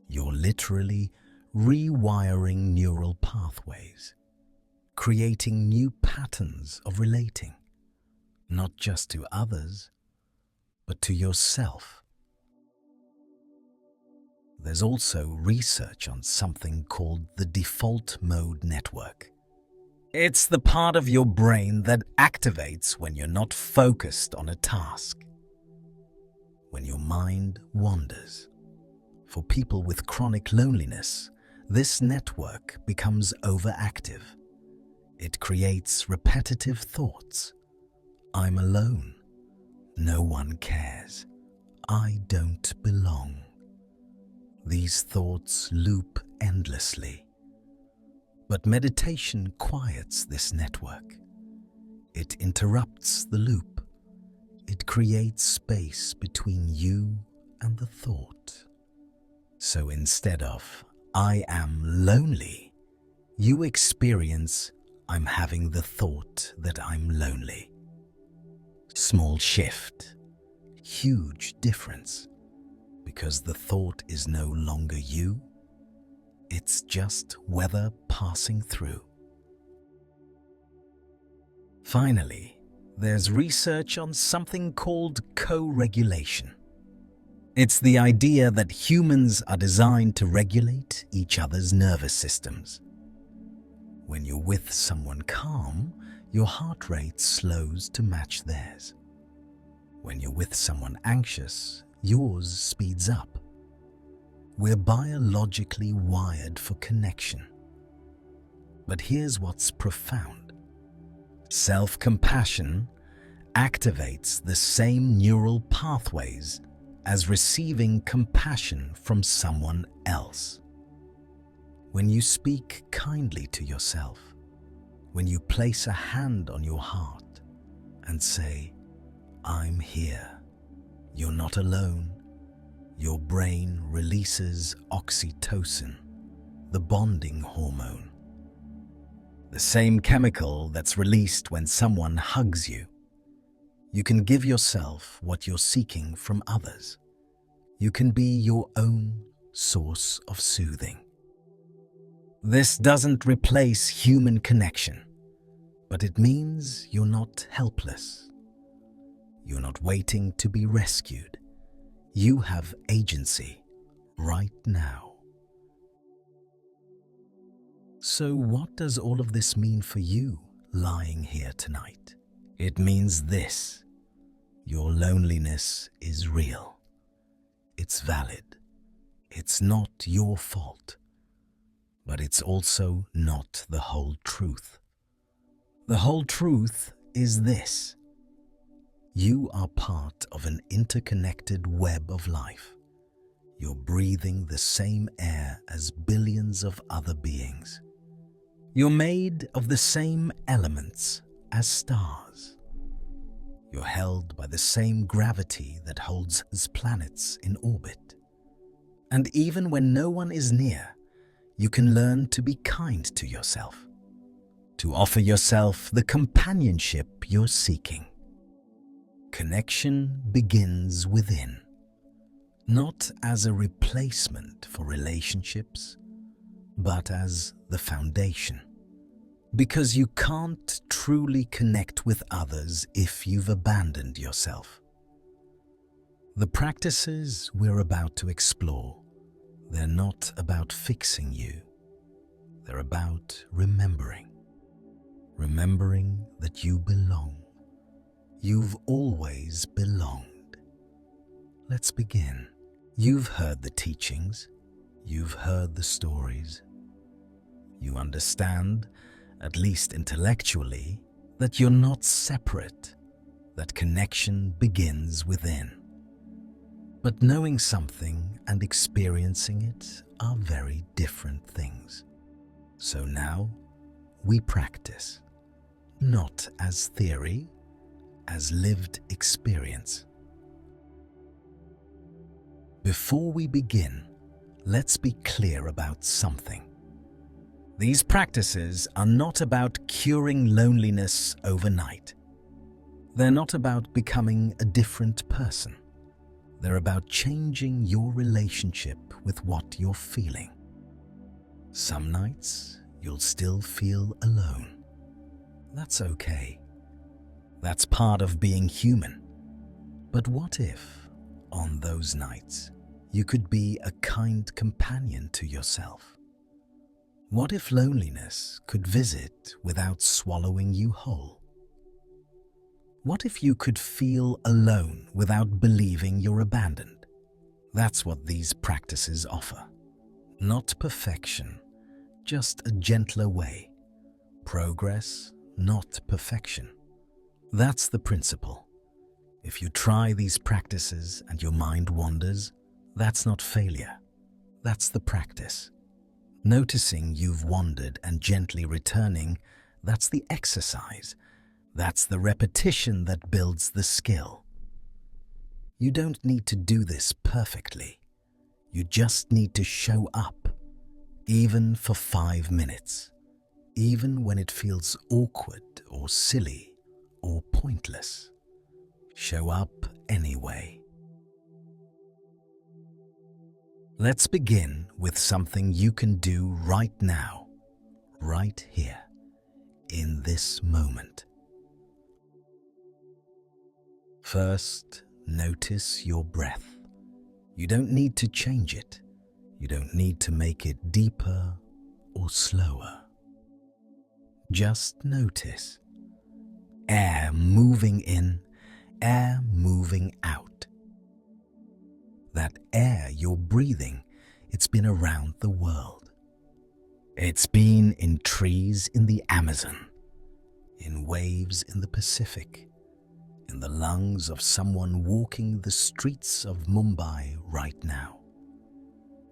You're literally rewiring neural pathways, creating new patterns of relating, not just to others, but to yourself. There's also research on something called the default mode network. It's the part of your brain that activates when you're not focused on a task, when your mind wanders. For people with chronic loneliness, this network becomes overactive. It creates repetitive thoughts. I'm alone. No one cares. I don't belong. These thoughts loop endlessly. But meditation quiets this network. It interrupts the loop. It creates space between you and the thought. So instead of, I am lonely, you experience, I'm having the thought that I'm lonely. Small shift, huge difference, because the thought is no longer you, it's just weather passing through. Finally, there's research on something called co-regulation. It's the idea that humans are designed to regulate each other's nervous systems. When you're with someone calm, your heart rate slows to match theirs. When you're with someone anxious, yours speeds up. We're biologically wired for connection. But here's what's profound. Self-compassion activates the same neural pathways as receiving compassion from someone else. When you speak kindly to yourself, when you place a hand on your heart and say, I'm here, you're not alone, your brain releases oxytocin, the bonding hormone. The same chemical that's released when someone hugs you. You can give yourself what you're seeking from others. You can be your own source of soothing. This doesn't replace human connection, but it means you're not helpless. You're not waiting to be rescued. You have agency right now. So what does all of this mean for you lying here tonight? It means this: your loneliness is real. It's valid. It's not your fault. But it's also not the whole truth. The whole truth is this: you are part of an interconnected web of life. You're breathing the same air as billions of other beings. You're made of the same elements as stars. You're held by the same gravity that holds planets in orbit. And even when no one is near, you can learn to be kind to yourself, to offer yourself the companionship you're seeking. Connection begins within, not as a replacement for relationships, but as the foundation. Because you can't truly connect with others if you've abandoned yourself. The practices we're about to explore, they're not about fixing you. They're about remembering. Remembering that you belong. You've always belonged. Let's begin. You've heard the teachings. You've heard the stories. You understand, at least intellectually, that you're not separate, that connection begins within. But knowing something and experiencing it are very different things. So now we practice, not as theory, as lived experience. Before we begin, let's be clear about something. These practices are not about curing loneliness overnight. They're not about becoming a different person. They're about changing your relationship with what you're feeling. Some nights, you'll still feel alone. That's okay. That's part of being human. But what if, on those nights, you could be a kind companion to yourself? What if loneliness could visit without swallowing you whole? What if you could feel alone without believing you're abandoned? That's what these practices offer. Not perfection, just a gentler way. Progress, not perfection. That's the principle. If you try these practices and your mind wanders, that's not failure. That's the practice. Noticing you've wandered and gently returning, that's the exercise. That's the repetition that builds the skill. You don't need to do this perfectly. You just need to show up, even for 5 minutes, even when it feels awkward or silly or pointless. Show up anyway. Let's begin with something you can do right now, right here, in this moment. First, notice your breath. You don't need to change it. You don't need to make it deeper or slower. Just notice. Air moving in, air moving out. That air you're breathing, it's been around the world. It's been in trees in the Amazon, in waves in the Pacific, in the lungs of someone walking the streets of Mumbai right now.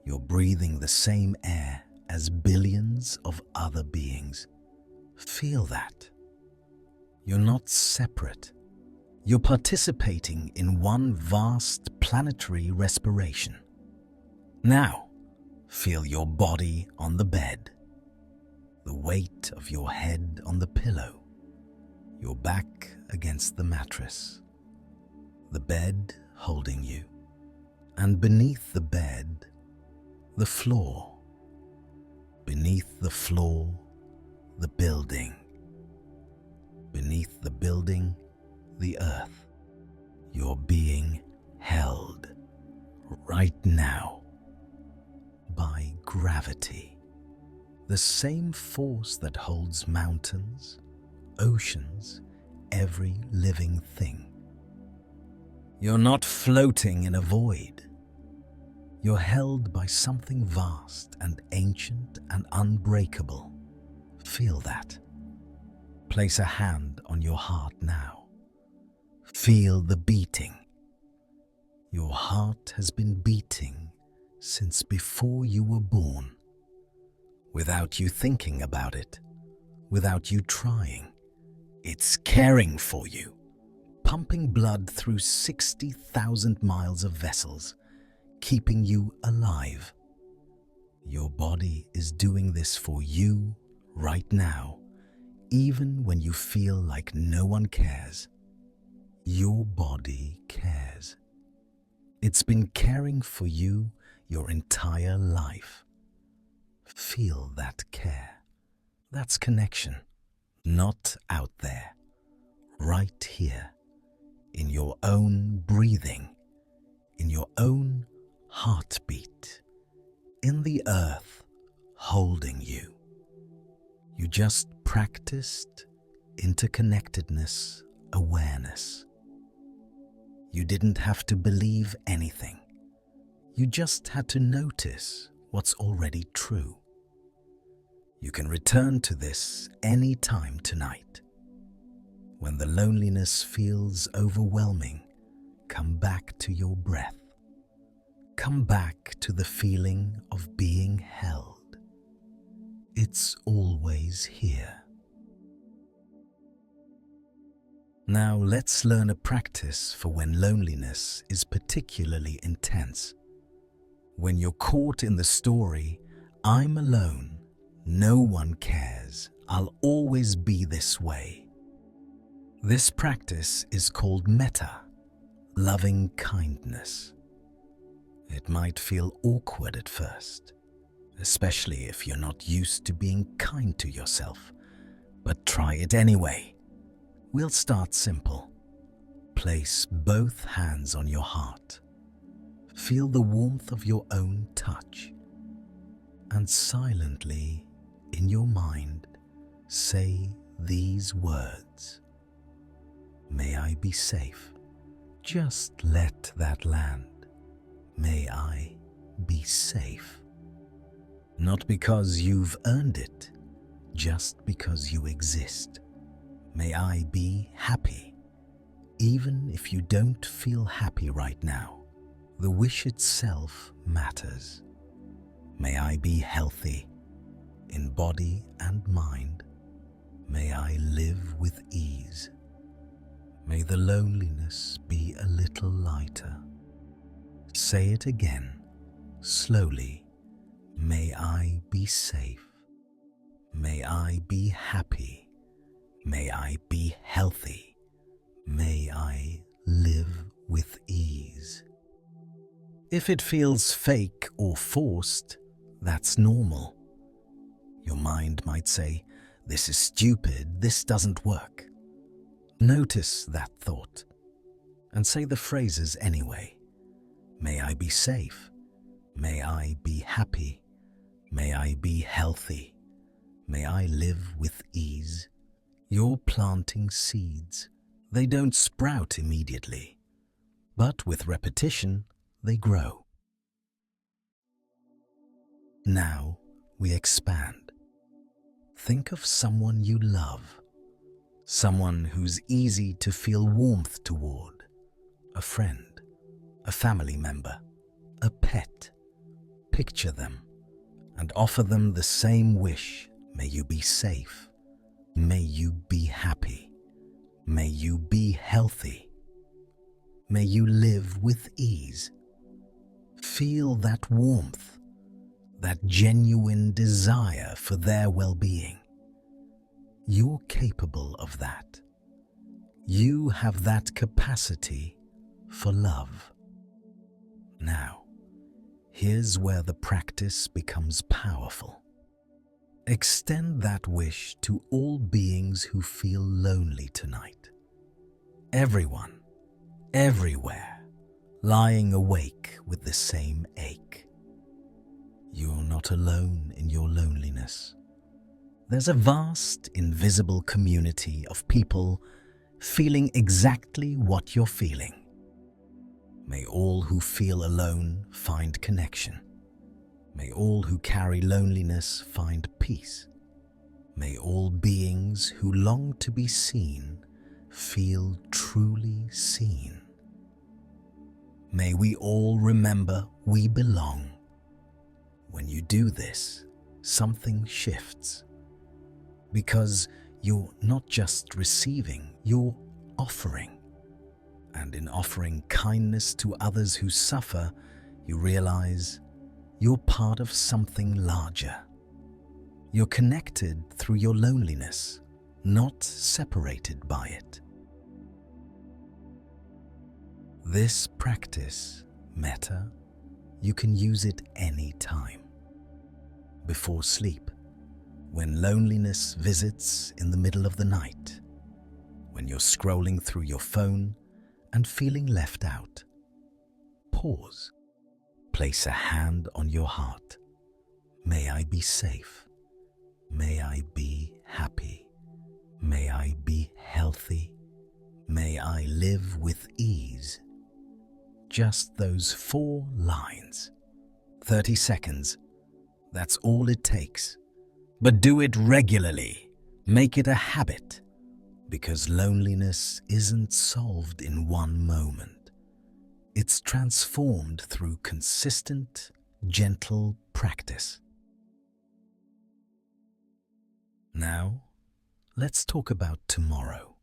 You're breathing the same air as billions of other beings. Feel that. You're not separate. You're participating in one vast planetary respiration. Now, feel your body on the bed, the weight of your head on the pillow, your back against the mattress, the bed holding you, And beneath the bed, the floor. Beneath the floor, the building. Beneath the building, the earth. You're being held right now by gravity, the same force that holds mountains, oceans, every living thing. You're not floating in a void. You're held by something vast and ancient and unbreakable. Feel that. Place a hand on your heart now. Feel the beating. Your heart has been beating since before you were born. Without you thinking about it, without you trying, it's caring for you, pumping blood through 60,000 miles of vessels, keeping you alive. Your body is doing this for you right now, even when you feel like no one cares. Your body cares. It's been caring for you your entire life. Feel that care. That's connection. Not out there. Right here. In your own breathing. In your own heartbeat. In the earth holding you. You just practiced interconnectedness awareness. You didn't have to believe anything. You just had to notice what's already true. You can return to this any time tonight. When the loneliness feels overwhelming, come back to your breath. Come back to the feeling of being held. It's always here. Now let's learn a practice for when loneliness is particularly intense. When you're caught in the story, I'm alone, no one cares, I'll always be this way. This practice is called metta, lovingkindness. It might feel awkward at first, especially if you're not used to being kind to yourself, but try it anyway. We'll start simple. Place both hands on your heart. Feel the warmth of your own touch. And silently, in your mind, say these words. May I be safe. Just let that land. May I be safe. Not because you've earned it, just because you exist. May I be happy, even if you don't feel happy right now. The wish itself matters. May I be healthy, in body and mind. May I live with ease. May the loneliness be a little lighter. Say it again, slowly. May I be safe. May I be happy. May I be healthy. May I live with ease. If it feels fake or forced, that's normal. Your mind might say, this is stupid, this doesn't work. Notice that thought and say the phrases anyway. May I be safe. May I be happy. May I be healthy. May I live with ease. You're planting seeds. They don't sprout immediately, but with repetition, they grow. Now we expand. Think of someone you love, someone who's easy to feel warmth toward, a friend, a family member, a pet. Picture them and offer them the same wish. May you be safe. May you be happy. May you be healthy. May you live with ease. Feel that warmth, that genuine desire for their well-being. You're capable of that. You have that capacity for love. Now, here's where the practice becomes powerful. Extend that wish to all beings who feel lonely tonight. Everyone, everywhere, lying awake with the same ache. You're not alone in your loneliness. There's a vast, invisible community of people feeling exactly what you're feeling. May all who feel alone find connection. May all who carry loneliness find peace. May all beings who long to be seen feel truly seen. May we all remember we belong. When you do this, something shifts. Because you're not just receiving, you're offering. And in offering kindness to others who suffer, you realize you're part of something larger. You're connected through your loneliness, not separated by it. This practice, metta, you can use it any time. Before sleep, when loneliness visits in the middle of the night, when you're scrolling through your phone and feeling left out, pause. Place a hand on your heart. May I be safe. May I be happy. May I be healthy. May I live with ease. Just those 4 lines. 30 seconds. That's all it takes. But do it regularly. Make it a habit. Because loneliness isn't solved in one moment. It's transformed through consistent, gentle practice. Now, let's talk about tomorrow.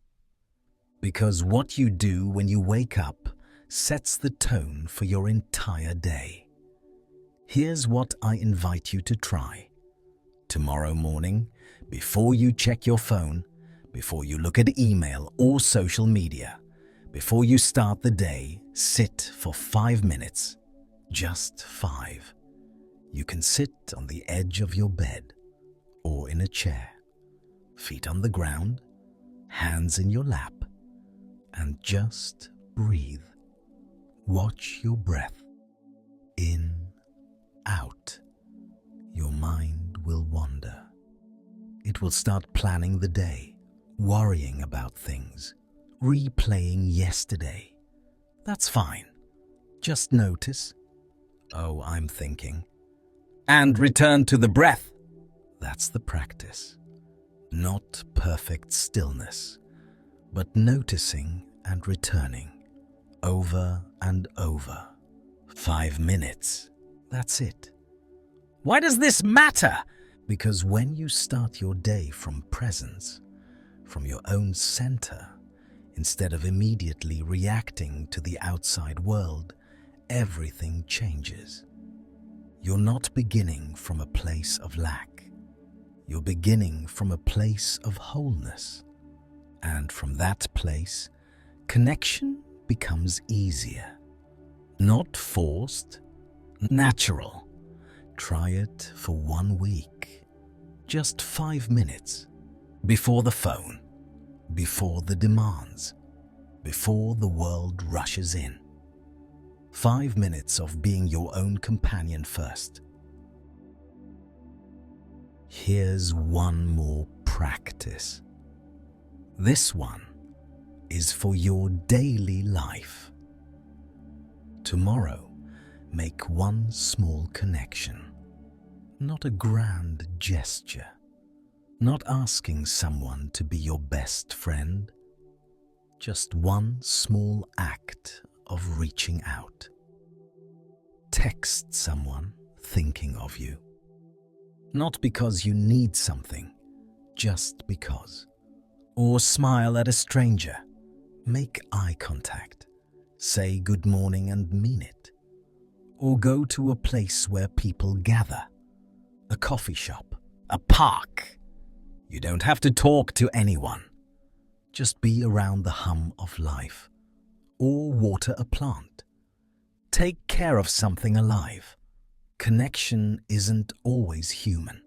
Because what you do when you wake up sets the tone for your entire day. Here's what I invite you to try. Tomorrow morning, before you check your phone, before you look at email or social media, before you start the day, sit for 5 minutes. Just 5. You can sit on the edge of your bed or in a chair, feet on the ground, hands in your lap, and just breathe. Watch your breath. In, out. Your mind will wander. It will start planning the day, worrying about things, replaying yesterday. That's fine. Just notice, oh, I'm thinking, and return to the breath. That's the practice. Not perfect stillness, but noticing and returning over and over. 5 minutes. That's it. Why does this matter? Because when you start your day from presence, from your own center, instead of immediately reacting to the outside world, everything changes. You're not beginning from a place of lack. You're beginning from a place of wholeness. And from that place, connection becomes easier. Not forced, natural. Try it for 1 week. Just 5 minutes. Before the phone. Before the demands, before the world rushes in. 5 minutes of being your own companion first. Here's one more practice. This one is for your daily life. Tomorrow, make one small connection, not a grand gesture. Not asking someone to be your best friend, just one small act of reaching out. Text someone thinking of you. Not because you need something, just because. Or smile at a stranger. Make eye contact. Say good morning and mean it. Or go to a place where people gather. A coffee shop, a park. You don't have to talk to anyone. Just be around the hum of life, or water a plant. Take care of something alive. Connection isn't always human.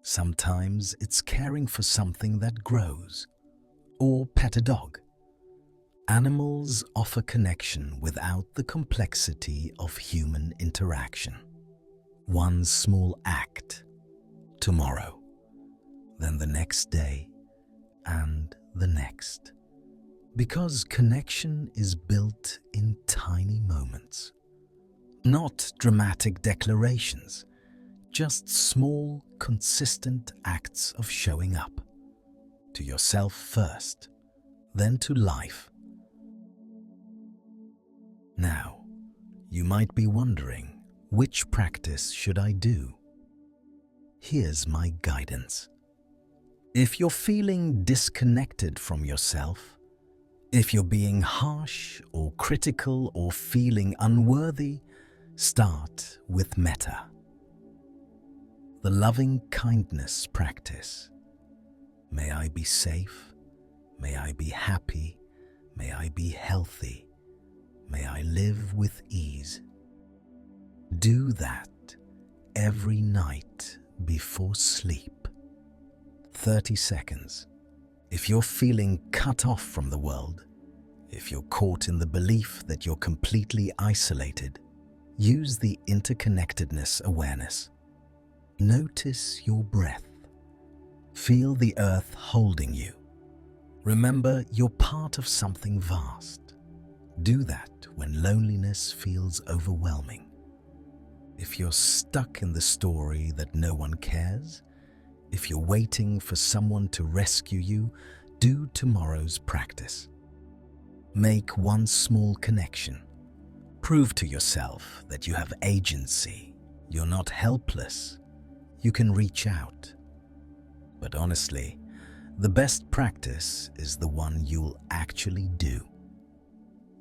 Sometimes it's caring for something that grows, or pet a dog. Animals offer connection without the complexity of human interaction. One small act, tomorrow, then the next day, and the next. Because connection is built in tiny moments. Not dramatic declarations, just small, consistent acts of showing up. To yourself first, then to life. Now, you might be wondering, which practice should I do? Here's my guidance. If you're feeling disconnected from yourself, if you're being harsh or critical or feeling unworthy, start with metta. The loving kindness practice. May I be safe, may I be happy, may I be healthy, may I live with ease. Do that every night before sleep. 30 seconds. If you're feeling cut off from the world, if you're caught in the belief that you're completely isolated, use the interconnectedness awareness. Notice your breath. Feel the earth holding you. Remember, you're part of something vast. Do that when loneliness feels overwhelming. If you're stuck in the story that no one cares, if you're waiting for someone to rescue you, do tomorrow's practice. Make one small connection. Prove to yourself that you have agency. You're not helpless. You can reach out. But honestly, the best practice is the one you'll actually do.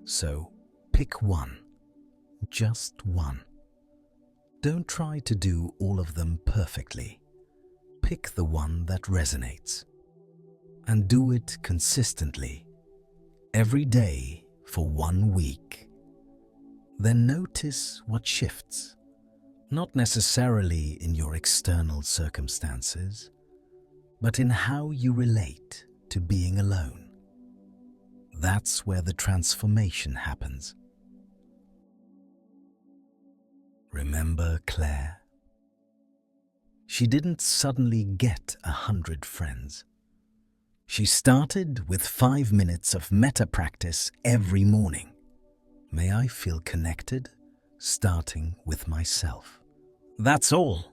So pick one, just one. Don't try to do all of them perfectly. Pick the one that resonates. And do it consistently, every day for 1 week. Then notice what shifts, not necessarily in your external circumstances, but in how you relate to being alone. That's where the transformation happens. Remember Claire? She didn't suddenly get 100 friends. She started with 5 minutes of metta practice every morning. May I feel connected, starting with myself. That's all.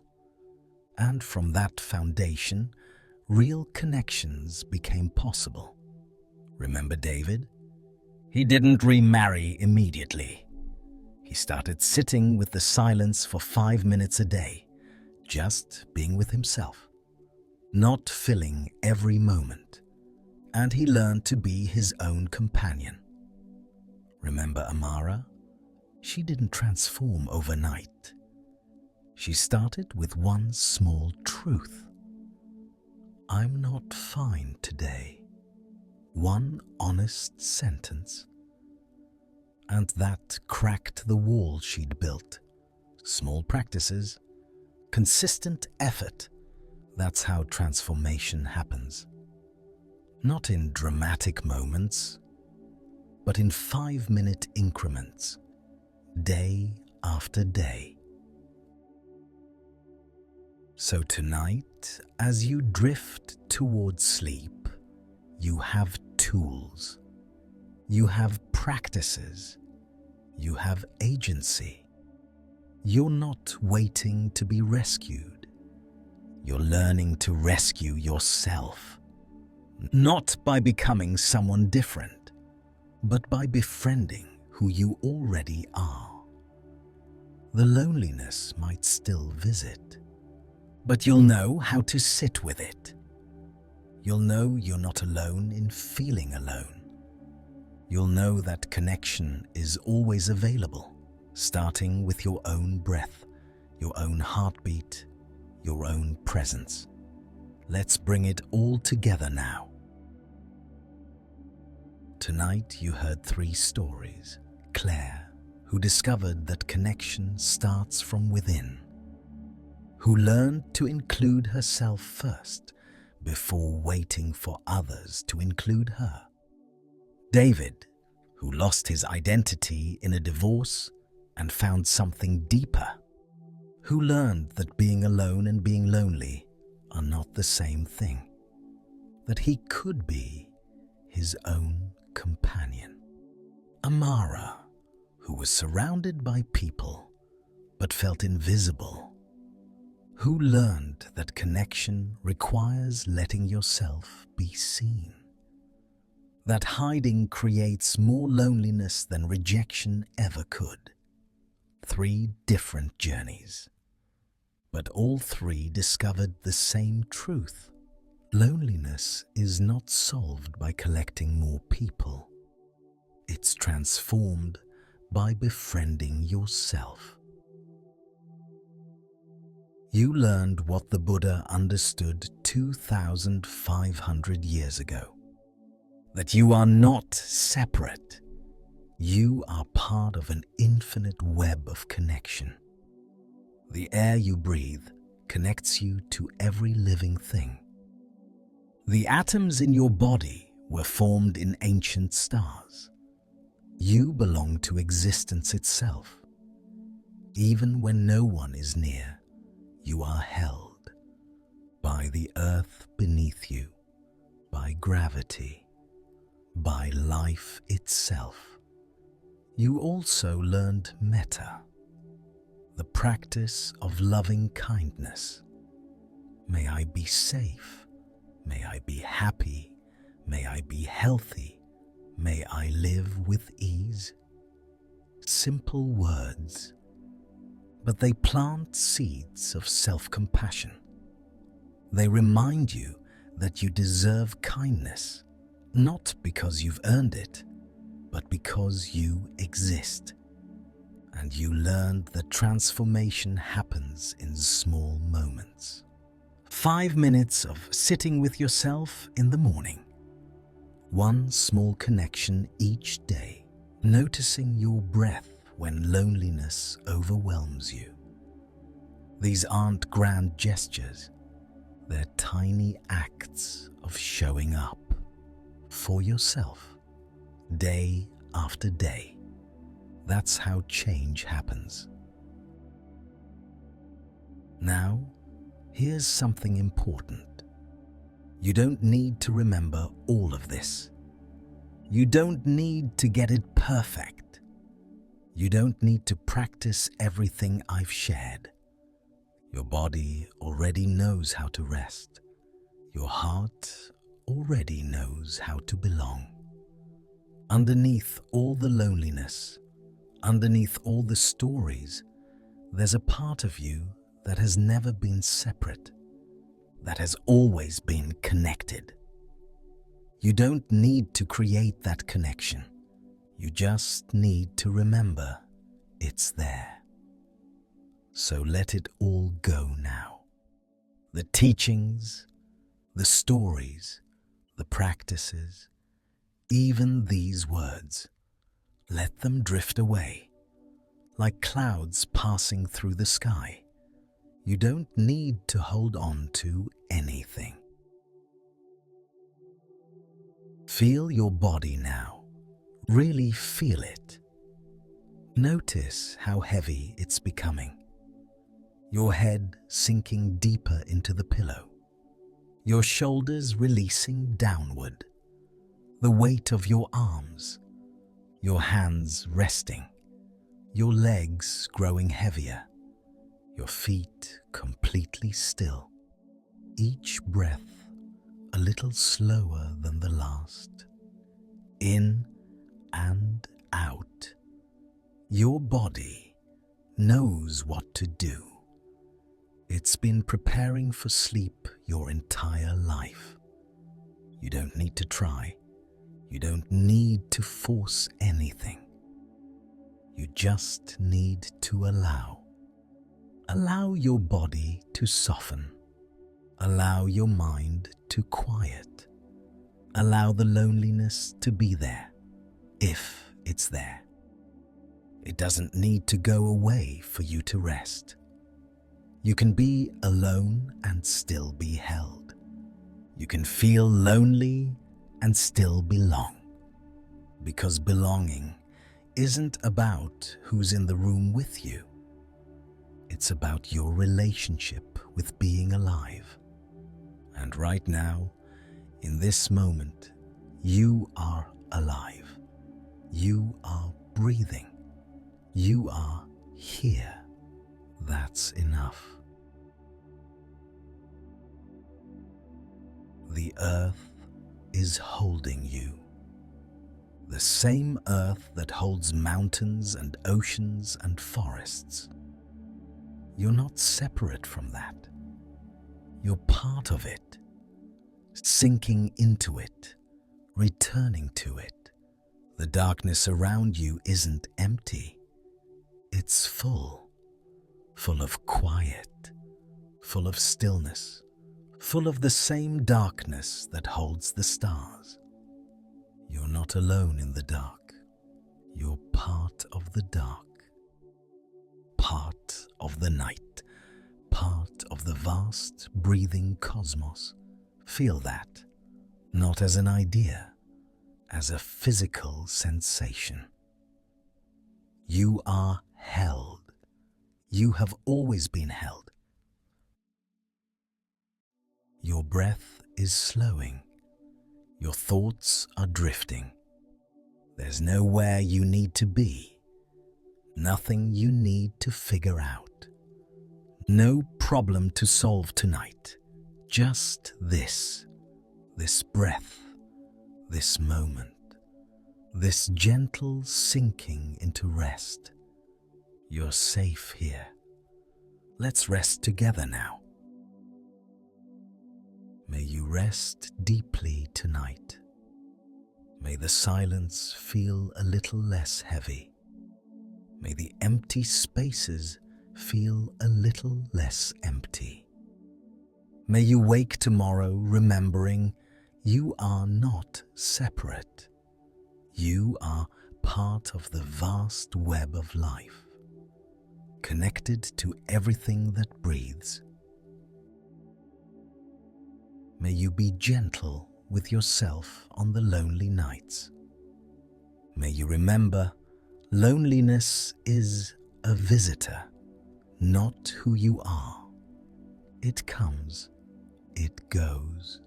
And from that foundation, real connections became possible. Remember David? He didn't remarry immediately. He started sitting with the silence for 5 minutes a day, just being with himself, not filling every moment. And he learned to be his own companion. Remember Amara? She didn't transform overnight. She started with one small truth. I'm not fine today. One honest sentence. And that cracked the wall she'd built. Small practices, consistent effort. That's how transformation happens. Not in dramatic moments, but in 5-minute increments, day after day. So tonight, as you drift towards sleep, you have tools, you have practices, you have agency. You're not waiting to be rescued. You're learning to rescue yourself. Not by becoming someone different, but by befriending who you already are. The loneliness might still visit, but you'll know how to sit with it. You'll know you're not alone in feeling alone. You'll know that connection is always available, starting with your own breath, your own heartbeat, your own presence. Let's bring it all together now. Tonight you heard 3 stories: Claire, who discovered that connection starts from within, who learned to include herself first before waiting for others to include her. David, who lost his identity in a divorce and found something deeper, who learned that being alone and being lonely are not the same thing, that he could be his own companion. Amara, who was surrounded by people but felt invisible, who learned that connection requires letting yourself be seen, that hiding creates more loneliness than rejection ever could. 3 different journeys, but all 3 discovered the same truth. Loneliness is not solved by collecting more people. It's transformed by befriending yourself. You learned what the Buddha understood 2,500 years ago, that you are not separate. You are part of an infinite web of connection. The air you breathe connects you to every living thing. The atoms in your body were formed in ancient stars. You belong to existence itself. Even when no one is near, you are held by the earth beneath you, by gravity, by life itself. You also learned metta, the practice of loving kindness. May I be safe, may I be happy, may I be healthy, may I live with ease. Simple words, but they plant seeds of self-compassion. They remind you that you deserve kindness, not because you've earned it, but because you exist. And you learned that transformation happens in small moments. 5 minutes of sitting with yourself in the morning. 1 small connection each day, noticing your breath when loneliness overwhelms you. These aren't grand gestures, they're tiny acts of showing up for yourself, day after day. That's how change happens. Now, here's something important. You don't need to remember all of this. You don't need to get it perfect. You don't need to practice everything I've shared. Your body already knows how to rest. Your heart already knows how to belong. Underneath all the loneliness, underneath all the stories, there's a part of you that has never been separate, that has always been connected. You don't need to create that connection. You just need to remember it's there. So let it all go now. The teachings, the stories, the practices, even these words, let them drift away, like clouds passing through the sky. You don't need to hold on to anything. Feel your body now. Really feel it. Notice how heavy it's becoming. Your head sinking deeper into the pillow. Your shoulders releasing downward. The weight of your arms. Your hands resting. Your legs growing heavier. Your feet completely still. Each breath a little slower than the last. In and out. Your body knows what to do. It's been preparing for sleep your entire life. You don't need to try. You don't need to force anything. You just need to allow. Allow your body to soften. Allow your mind to quiet. Allow the loneliness to be there, if it's there. It doesn't need to go away for you to rest. You can be alone and still be held. You can feel lonely and still belong. Because belonging isn't about who's in the room with you. It's about your relationship with being alive. And right now, in this moment, you are alive. You are breathing. You are here. That's enough. The earth is holding you. The same earth that holds mountains and oceans and forests. You're not separate from that. You're part of it, sinking into it, returning to it. The darkness around you isn't empty. It's full of quiet, full of stillness, full of the same darkness that holds the stars. You're not alone in the dark. You're part of the dark, part of the night, part of the vast, breathing cosmos. Feel that, not as an idea, as a physical sensation. You are held. You have always been held. Your breath is slowing. Your thoughts are drifting. There's nowhere you need to be. Nothing you need to figure out. No problem to solve tonight. Just this breath, this moment, this gentle sinking into rest. You're safe here. Let's rest together now. May you rest deeply tonight. May the silence feel a little less heavy. May the empty spaces feel a little less empty. May you wake tomorrow remembering you are not separate. You are part of the vast web of life, connected to everything that breathes. May you be gentle with yourself on the lonely nights. May you remember, loneliness is a visitor, not who you are. It comes, it goes.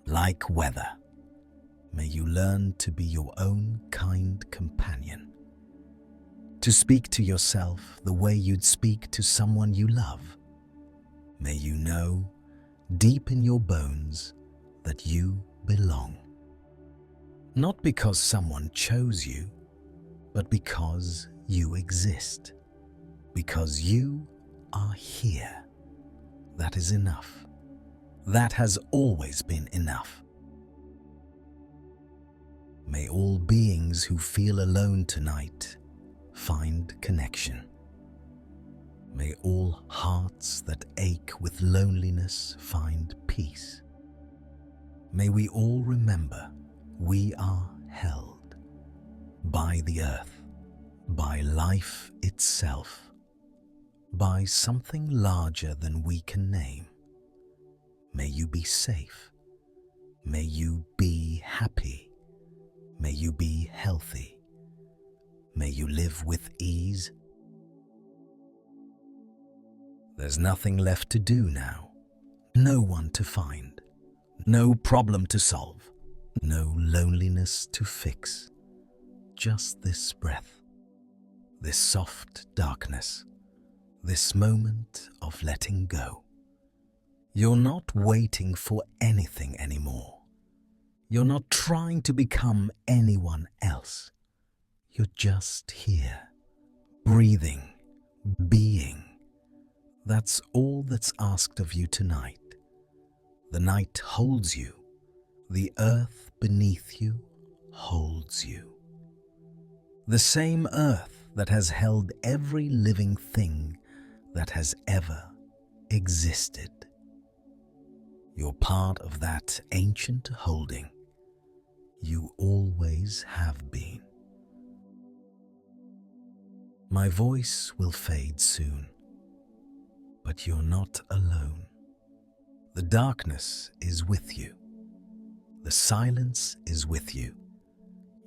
Like weather, may you learn to be your own kind companion. To speak to yourself the way you'd speak to someone you love. May you know, deep in your bones, that you belong. Not because someone chose you, but because you exist. Because you are here. That is enough. That has always been enough. May all beings who feel alone tonight find connection. May all hearts that ache with loneliness find peace. May we all remember we are held by the earth, by life itself, by something larger than we can name. May you be safe. May you be happy. May you be healthy. May you live with ease. There's nothing left to do now. No one to find. No problem to solve. No loneliness to fix. Just this breath. This soft darkness. This moment of letting go. You're not waiting for anything anymore. You're not trying to become anyone else. You're just here, breathing, being. That's all that's asked of you tonight. The night holds you. The earth beneath you holds you. The same earth that has held every living thing that has ever existed. You're part of that ancient holding. You always have been. My voice will fade soon, but you're not alone. The darkness is with you. The silence is with you.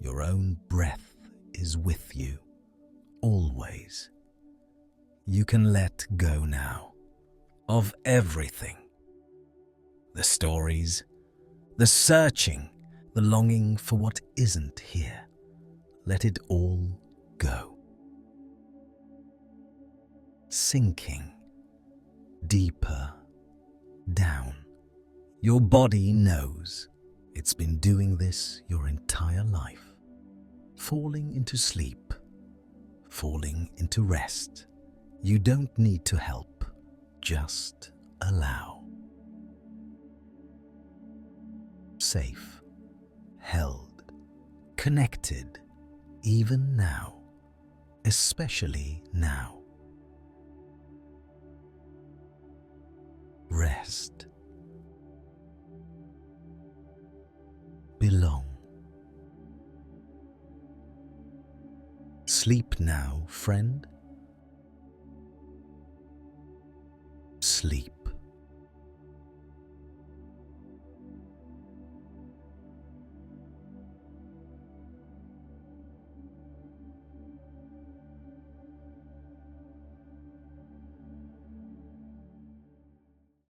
Your own breath is with you, always. You can let go now of everything. The stories, the searching, the longing for what isn't here. Let it all go. Sinking deeper down. Your body knows. It's been doing this your entire life. Falling into sleep, falling into rest. You don't need to help, just allow. Safe, held, connected, even now, especially now. Rest. Belong. Sleep now, friend. Sleep.